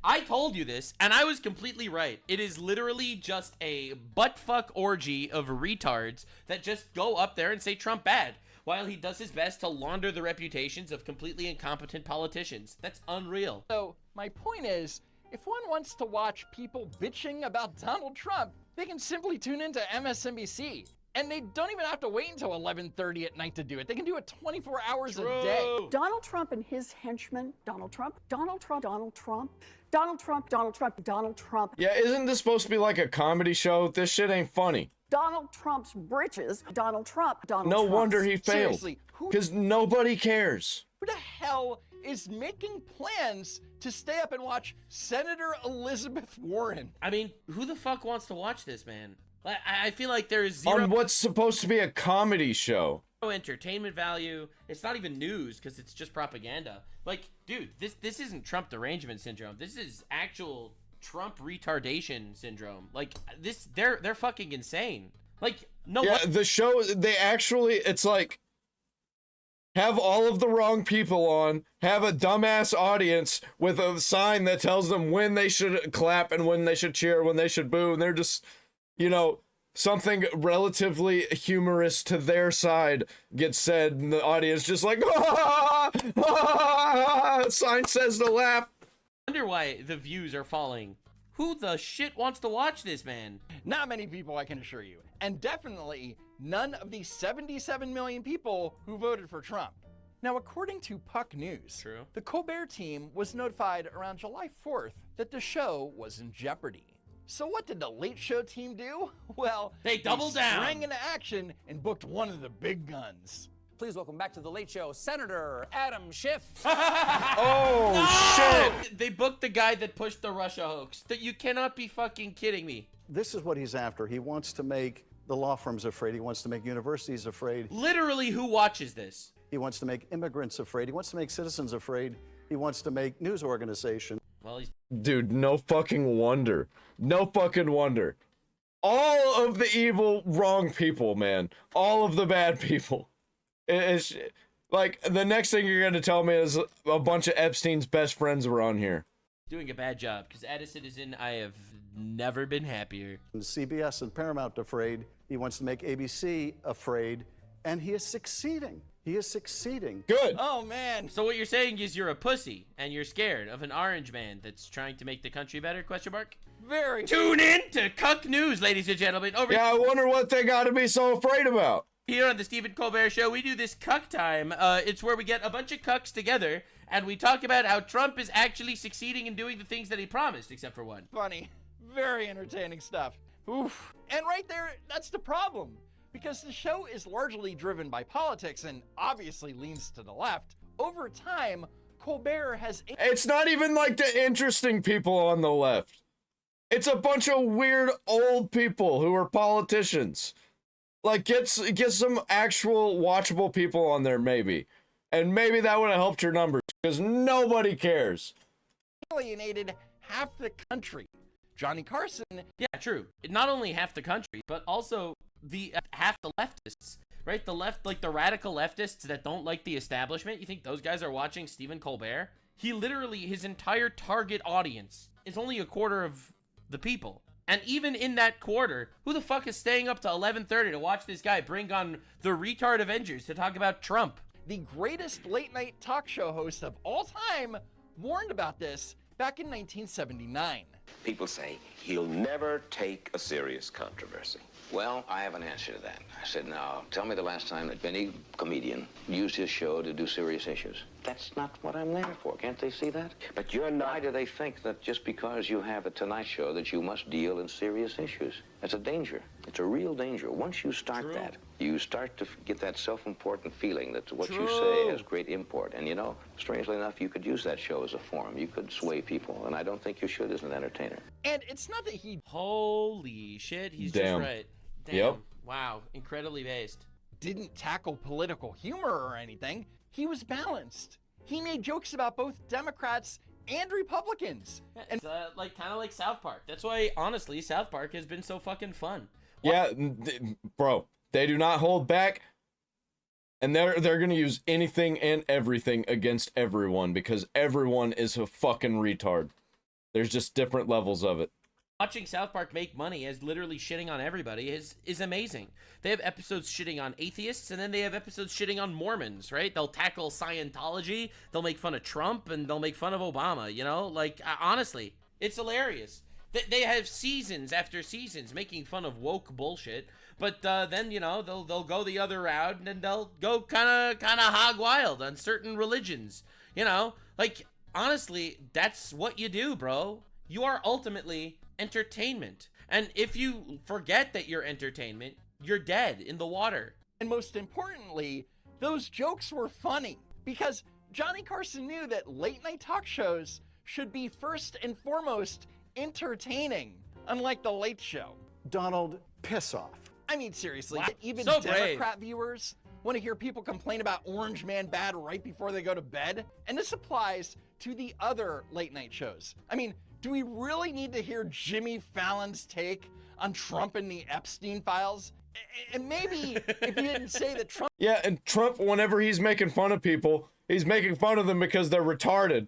I told you this, and I was completely right. It is literally just a buttfuck orgy of retards that just go up there and say Trump bad, while he does his best to launder the reputations of completely incompetent politicians. That's unreal. So, my point is, if one wants to watch people bitching about Donald Trump, they can simply tune into MSNBC. And they don't even have to wait until 11:30 at night to do it. They can do it 24 hours a day. Donald Trump and his henchmen, Donald Trump. Yeah, isn't this supposed to be like a comedy show? This shit ain't funny. Donald Trump's britches, Donald Trump. No wonder he failed. Seriously, Because nobody cares. Who the hell is making plans to stay up and watch Senator Elizabeth Warren. I mean, who the fuck wants to watch this, man? I feel like there is zero on what's supposed to be a comedy show. Entertainment value. It's not even news because it's just propaganda. Like, dude, this isn't Trump derangement syndrome. This is actual Trump retardation syndrome. Like, they're fucking insane. Like, no. Yeah, the show, they actually, it's like, have all of the wrong people on, have a dumbass audience with a sign that tells them when they should clap and when they should cheer, when they should boo, and they're just, you know, something relatively humorous to their side gets said, and the audience just like, ah, ah, sign says to laugh. I wonder why the views are falling. Who the shit wants to watch this, man? Not many people, I can assure you. And definitely none of the 77 million people who voted for Trump. Now, according to Puck News, the Colbert team was notified around July 4th that the show was in jeopardy. So what did the Late Show team do? Well, they doubled down, sprang into action and booked one of the big guns. Please welcome back to The Late Show, Senator Adam Schiff. Oh, no! Shit! They booked the guy that pushed the Russia hoax. That you cannot be fucking kidding me. This is what he's after. He wants to make the law firms afraid. He wants to make universities afraid. Literally, who watches this? He wants to make immigrants afraid. He wants to make citizens afraid. He wants to make news organizations. Well, dude, no fucking wonder. No fucking wonder. All of the evil, wrong people, man. All of the bad people. It's like the next thing you're going to tell me is a bunch of Epstein's best friends were on here. Doing a bad job, because as a citizen, I have never been happier. CBS and Paramount afraid. He wants to make ABC afraid, and he is succeeding. He is succeeding. Good. Oh, man. So what you're saying is you're a pussy, and you're scared of an orange man that's trying to make the country better, question mark? Very. Tune in to Cuck News, ladies and gentlemen. Yeah, I wonder what they got to be so afraid about. Here on the Stephen Colbert Show, we do this cuck time. It's where we get a bunch of cucks together, and we talk about how Trump is actually succeeding in doing the things that he promised, except for one. Funny. Very entertaining stuff. Oof. And right there, that's the problem. Because the show is largely driven by politics and obviously leans to the left. Over time, Colbert has... It's not even like the interesting people on the left. It's a bunch of weird old people who are politicians. Like, get some actual watchable people on there, maybe. And maybe that would have helped your numbers, because nobody cares. Alienated half the country. Johnny Carson... Yeah, true. Not only half the country, but also the half the leftists, right? The left, like the radical leftists that don't like the establishment. You think those guys are watching Stephen Colbert? He literally, his entire target audience is only a quarter of the people. And even in that quarter, who the fuck is staying up to 11:30 to watch this guy bring on the retard Avengers to talk about Trump? The greatest late-night talk show host of all time warned about this back in 1979. People say he'll never take a serious controversy. Well, I have an answer to that. I said, now, tell me the last time that any comedian used his show to do serious issues. That's not what I'm there for. Can't they see that? But you're not. Why do they think that just because you have a Tonight Show that you must deal in serious issues? That's a danger. It's a real danger. Once you start that, you start to get that self-important feeling that what you say has great import. And, you know, strangely enough, you could use that show as a forum. You could sway people, and I don't think you should as an entertainer. And it's not that he... Holy shit, he's Damn. just right. Damn. Yep. Wow, incredibly based. Didn't tackle political humor or anything. He was balanced. He made jokes about both Democrats and Republicans. It's like kind of like South Park. That's why, honestly, South Park has been so fucking fun. Yeah, bro, they do not hold back, and they're gonna use anything and everything against everyone because everyone is a fucking retard. There's just different levels of it. Watching South Park make money as literally shitting on everybody is amazing. They have episodes shitting on atheists, and then they have episodes shitting on Mormons, right? They'll tackle Scientology, they'll make fun of Trump, and they'll make fun of Obama, you know? Like, honestly, it's hilarious. They have seasons after seasons making fun of woke bullshit, but then, you know, they'll go the other route, and they'll go kind of hog wild on certain religions, you know? Like, honestly, that's what you do, bro. You are ultimately entertainment. And if you forget that you're entertainment, you're dead in the water. And most importantly, those jokes were funny because Johnny Carson knew that late-night talk shows should be first and foremost entertaining, unlike The Late Show. Donald, piss off. I mean, seriously, Wow. even So Democrat viewers want to hear people complain about Orange Man bad right before they go to bed. And this applies to the other late night shows. I mean, do we really need to hear Jimmy Fallon's take on Trump and the Epstein files? And maybe if he didn't say that Trump... Yeah, and Trump, whenever he's making fun of people, he's making fun of them because they're retarded.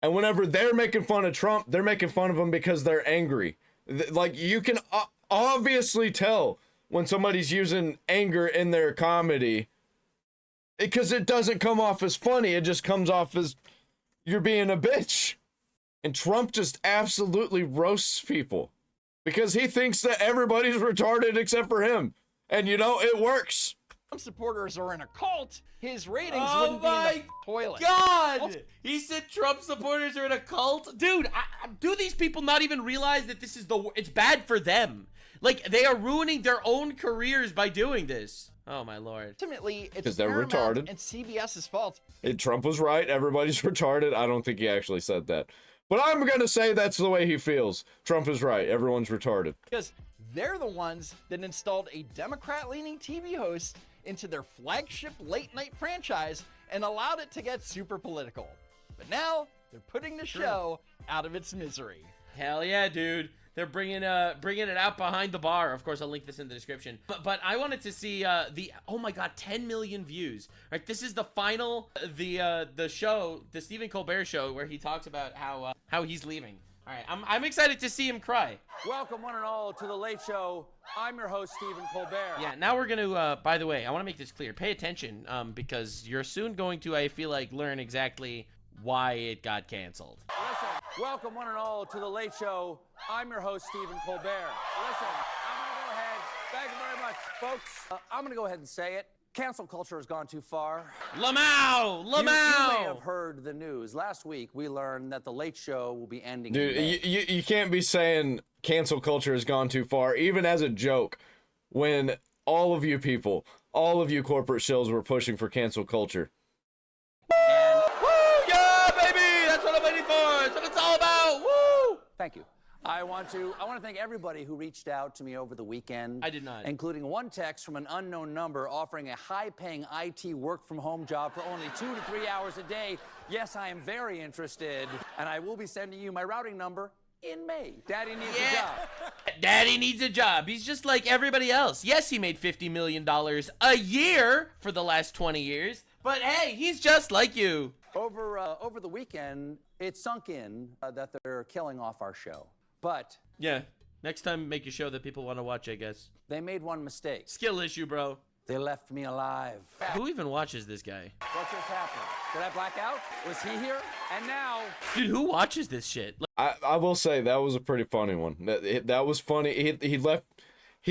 And whenever they're making fun of Trump, they're making fun of him because they're angry. Like, you can obviously tell when somebody's using anger in their comedy, because it doesn't come off as funny. It just comes off as you're being a bitch. And Trump just absolutely roasts people because he thinks that everybody's retarded except for him. And you know, it works. Trump supporters are in a cult, his ratings wouldn't be in the toilet. God! He said Trump supporters are in a cult? Dude, do these people not even realize that this is it's bad for them? Like, they are ruining their own careers by doing this. Oh, my Lord. Ultimately, it's 'Cause they're Paramount retarded. and CBS's fault. Trump was right. Everybody's retarded. I don't think he actually said that. But I'm going to say that's the way he feels. Trump is right. Everyone's retarded. Because they're the ones that installed a Democrat-leaning TV host into their flagship late-night franchise and allowed it to get super political. But now, they're putting the show out of its misery. Hell yeah, dude. They're bringing it out behind the bar. Of course, I'll link this in the description. But I wanted to see oh my God, 10 million views. Right, this is the final the show, the Stephen Colbert show, where he talks about how he's leaving. All right, I'm excited to see him cry. Welcome, one and all, to The Late Show. I'm your host, Stephen Colbert. Yeah, now we're gonna. By the way, I want to make this clear. Pay attention, because you're soon going to, I feel like, learn exactly why it got canceled. Listen, welcome, one and all, to The Late Show. I'm your host, Stephen Colbert. Listen, I'm going to go ahead. Thank you very much, folks. I'm going to go ahead and say it. Cancel culture has gone too far. Lamau! You may have heard the news. Last week, we learned that The Late Show will be ending. Dude, you can't be saying cancel culture has gone too far, even as a joke, when all of you people, all of you corporate shills were pushing for cancel culture. Woo! Yeah, baby! That's what I'm waiting for! That's what it's all about! Woo! Thank you. I want to thank everybody who reached out to me over the weekend. I did not. Including one text from an unknown number offering a high-paying IT work-from-home job for only 2 to 3 hours a day. Yes, I am very interested, and I will be sending you my routing number in May. Daddy needs a job. Daddy needs a job. He's just like everybody else. Yes, he made $50 million a year for the last 20 years, but hey, he's just like you. Over the weekend, it sunk in that they're killing off our show. But yeah, next time make a show that people want to watch, I guess. They made one mistake. Skill issue, bro. They left me alive. Who even watches this guy? What just happened? Did I black out? Was he here? And now... Dude, who watches this shit? I will say that was a pretty funny one. That was funny. He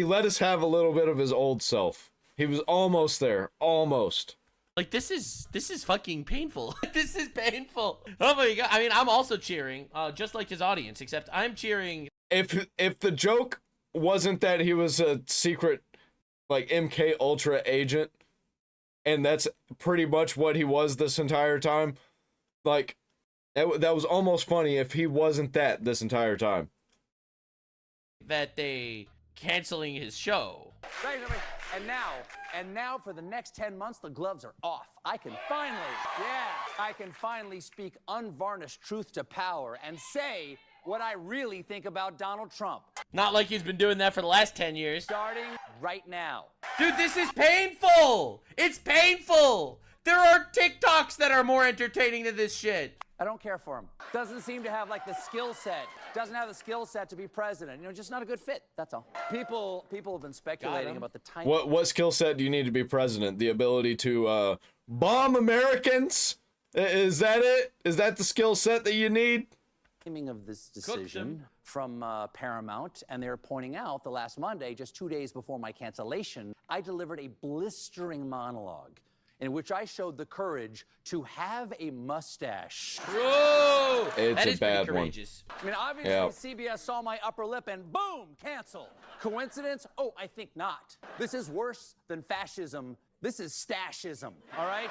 let us have a little bit of his old self. He was almost there. Almost. Like, this is fucking painful. This is painful. Oh my God. I mean, I'm also cheering, just like his audience, except I'm cheering. If the joke wasn't that he was a secret, like, MK Ultra agent, and that's pretty much what he was this entire time, like, that was almost funny if he wasn't that this entire time. That they canceling his show. And now for the next 10 months, the gloves are off. I can finally speak unvarnished truth to power and say what I really think about Donald Trump. Not like he's been doing that for the last 10 years. Starting right now. Dude, this is painful. It's painful. There are TikToks that are more entertaining than this shit. I don't care for him. Doesn't seem to have, like, the skill set. Doesn't have the skill set to be president. You know, just not a good fit. That's all. People have been speculating about the timing. What skill set do you need to be president? The ability to bomb Americans? Is that it? Is that the skill set that you need? Timing of this decision from Paramount, and they're pointing out the last Monday, just 2 days before my cancellation, I delivered a blistering monologue in which I showed the courage to have a mustache. Whoa! It's a bad one. I mean, obviously, CBS saw my upper lip and boom, cancel. Coincidence? Oh, I think not. This is worse than fascism. This is stashism, all right?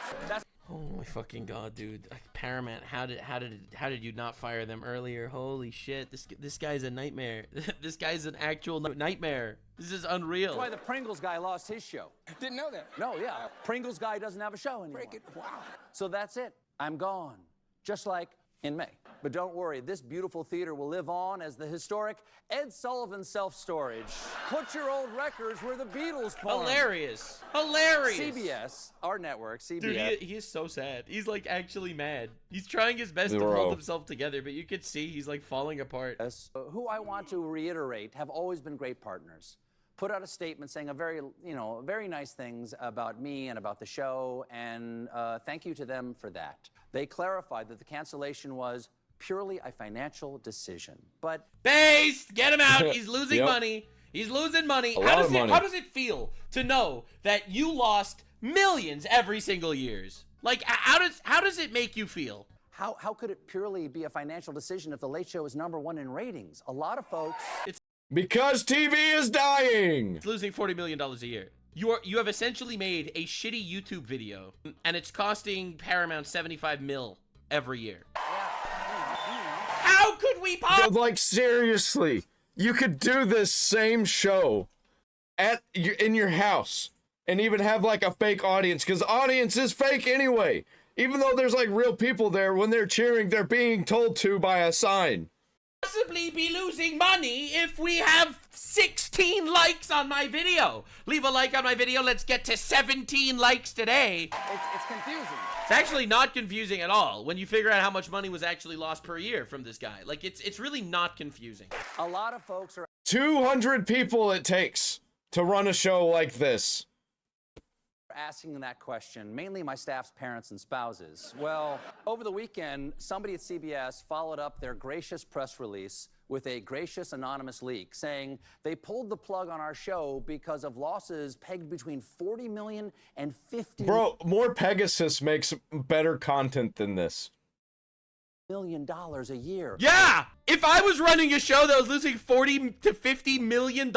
Oh my fucking god, dude! Paramount, how did you not fire them earlier? Holy shit! This guy's a nightmare. This guy's an actual nightmare. This is unreal. That's why the Pringles guy lost his show. Didn't know that. No, yeah. Pringles guy doesn't have a show anymore. Break it. Wow. So that's it. I'm gone. Just like in May. But don't worry, this beautiful theater will live on as the historic Ed Sullivan Self-Storage. Put your old records where the Beatles performed. Hilarious. Hilarious. CBS, our network, CBS. Dude, he is so sad. He's like actually mad. He's trying his best to hold himself together, but you could see he's like falling apart. Who I want to reiterate have always been great partners. Put out a statement saying very nice things about me and about the show, and thank you to them for that. They clarified that the cancellation was purely a financial decision. But Based! Get him out! He's losing money. He's losing money. How does it feel to know that you lost millions every single years? Like, how does it make you feel? How could it purely be a financial decision if The Late Show is #1 in ratings? A lot of folks... Because TV is dying! It's losing $40 million a year. You have essentially made a shitty YouTube video, and it's costing Paramount $75 million every year. How could we like, seriously, you could do this same show in your house and even have like a fake audience, because audience is fake anyway. Even though there's like real people there, when they're cheering, they're being told to by a sign. Possibly be losing money if we have 16 likes on my video. Leave a like on my video. Let's get to 17 likes today. It's confusing. It's actually not confusing at all when you figure out how much money was actually lost per year from this guy. Like, it's really not confusing. A lot of folks are 200 people it takes to run a show like this. Asking that question, mainly my staff's parents and spouses. Well, over the weekend, somebody at CBS followed up their gracious press release with a gracious anonymous leak saying they pulled the plug on our show because of losses pegged between 40 million and 50 Bro, more Pegasus makes better content than this. $1 million a year. Yeah! If I was running a show that was losing $40 to $50 million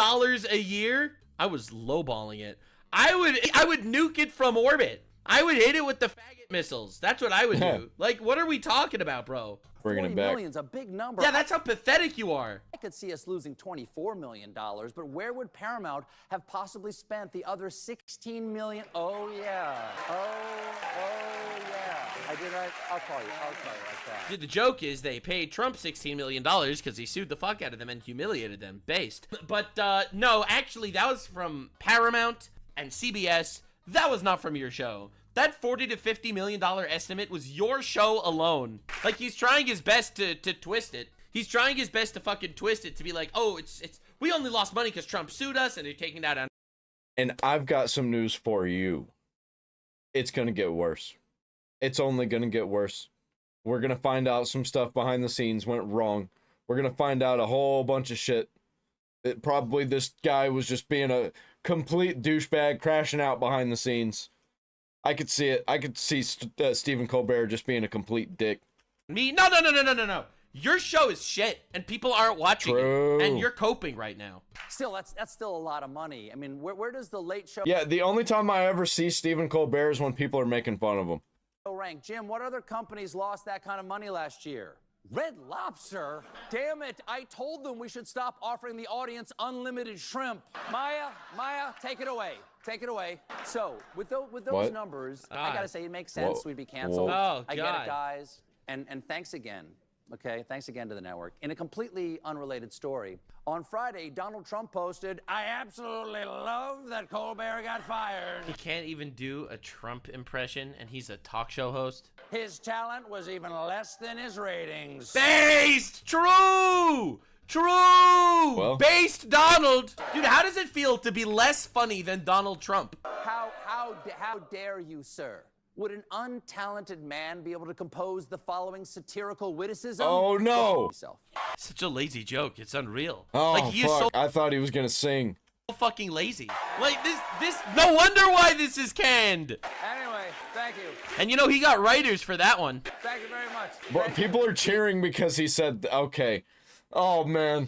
a year, I was lowballing it. I would nuke it from orbit. I would hit it with the faggot missiles. That's what I would do. Like, what are we talking about, bro? Bringing it back. 40 million's a big number. Yeah, that's how pathetic you are. I could see us losing $24 million, but where would Paramount have possibly spent the other $16 million? Oh, yeah. Oh, yeah. I'll call you like that. Dude, the joke is they paid Trump $16 million because he sued the fuck out of them and humiliated them. Based. But, no, actually, that was from Paramount and CBS. That was not from your show. That $40 to $50 million estimate was your show alone. Like, he's trying his best to twist it. He's trying his best to fucking twist it to be like, oh, it's we only lost money because Trump sued us and they're taking that on. And I've got some news for you. It's gonna get worse. It's only gonna get worse. We're gonna find out some stuff behind the scenes went wrong. We're gonna find out a whole bunch of shit. Probably this guy was just being a complete douchebag, crashing out behind the scenes. I could see it. I could see Stephen Colbert just being a complete dick. Me? No. Your show is shit, and people aren't watching it, and you're coping right now. Still, that's still a lot of money. I mean, where does the Late Show... Yeah, the only time I ever see Stephen Colbert is when people are making fun of him. rank. Jim, what other companies lost that kind of money last year? Red Lobster? Damn it, I told them we should stop offering the audience unlimited shrimp. Maya, take it away. Take it away. So, with those numbers, I gotta say, it makes sense we'd be canceled. Oh, I get it, guys. And thanks again. Okay, thanks again to the network. In a completely unrelated story, on Friday, Donald Trump posted, "I absolutely love that Colbert got fired." He can't even do a Trump impression, and he's a talk show host. His talent was even less than his ratings. Based! True! Well. Based Donald! Dude, how does it feel to be less funny than Donald Trump? How dare you, sir? Would an untalented man be able to compose the following satirical witticism? Oh, no. Such a lazy joke. It's unreal. Oh, like, he is fuck. so I thought he was going to sing. Fucking lazy. Like, this, no wonder why this is canned. Anyway, thank you. And you know, he got writers for that one. Thank you very much. But people are cheering because he said, okay. Oh, man.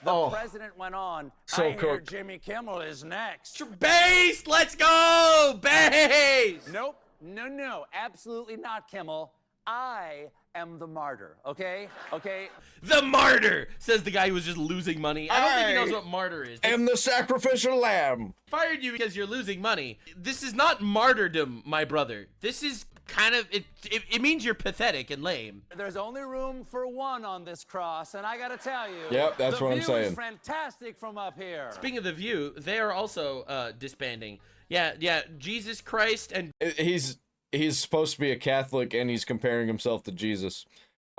The president went on, so I hear cooked. Jimmy Kimmel is next. Based! Let's go! Based! Nope. No, absolutely not, Kimmel. I am the martyr, okay? Okay? The martyr, says the guy who was just losing money. I don't think he knows what martyr is. am the sacrificial lamb. Fired you because you're losing money. This is not martyrdom, my brother. This is kind of, it means you're pathetic and lame. There's only room for one on this cross, and I gotta tell you, Yep, that's what I'm the view saying. is fantastic from up here. Speaking of The View, they are also disbanding. Yeah, Jesus Christ and... He's supposed to be a Catholic, and he's comparing himself to Jesus.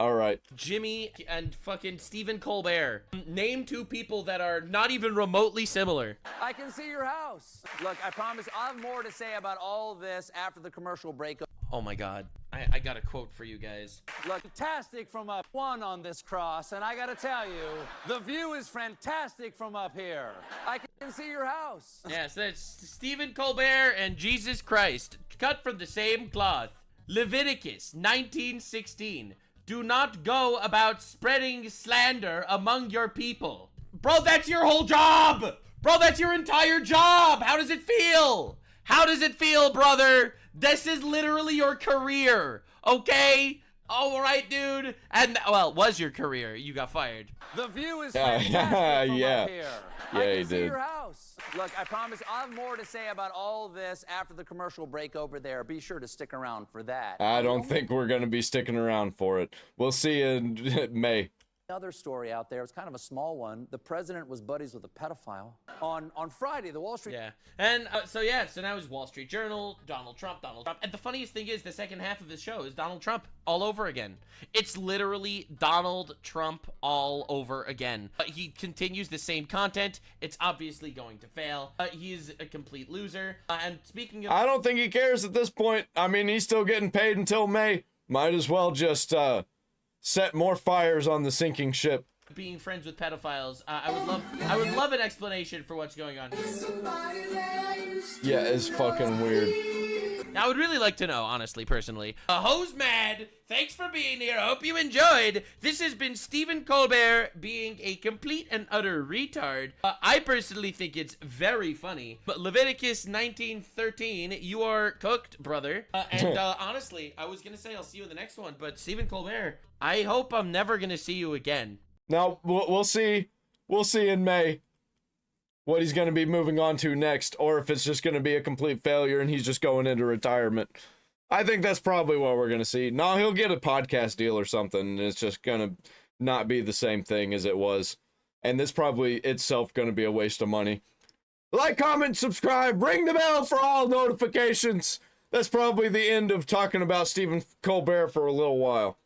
All right. Jimmy and fucking Stephen Colbert. Name two people that are not even remotely similar. I can see your house. Look, I promise I'll have more to say about all this after the commercial break. Oh my God. I got a quote for you guys. Look, fantastic from up one on this cross, and I gotta tell you, the view is fantastic from up here. I can see your house. Yes, that's Stephen Colbert and Jesus Christ, cut from the same cloth. Leviticus 19:16. Do not go about spreading slander among your people. Bro, that's your whole job! Bro, that's your entire job! How does it feel? How does it feel, brother? This is literally your career, okay? All right, dude. And, well, it was your career. You got fired. The view is fantastic from yeah. up here. Yeah, I can he see did. your house. Look, I promise I'll have more to say about all this after the commercial break over there. Be sure to stick around for that. I don't think we're going to be sticking around for it. We'll see you in May. Another story out there, it's kind of a small one. The president was buddies with a pedophile. On Friday, the Wall Street... Yeah. And so now it's Wall Street Journal, Donald Trump. And the funniest thing is the second half of his show is Donald Trump all over again. It's literally Donald Trump all over again. He continues the same content. It's obviously going to fail. He's a complete loser. And speaking of... I don't think he cares at this point. I mean, he's still getting paid until May. Might as well just set more fires on the sinking ship. Being friends with pedophiles, I would love an explanation for what's going on here. Yeah, it's fucking weird. I would really like to know, honestly, personally. Hose Mad, thanks for being here. I hope you enjoyed. This has been Stephen Colbert being a complete and utter retard. I personally think it's very funny. But Leviticus 19:13, you are cooked, brother. And honestly, I was going to say I'll see you in the next one. But Stephen Colbert, I hope I'm never going to see you again. Now, we'll see. We'll see in May what he's going to be moving on to next, or if it's just going to be a complete failure and he's just going into retirement. I think that's probably what we're going to see. No, he'll get a podcast deal or something, and it's just going to not be the same thing as it was. And this probably itself going to be a waste of money. Like, comment, subscribe, ring the bell for all notifications. That's probably the end of talking about Stephen Colbert for a little while.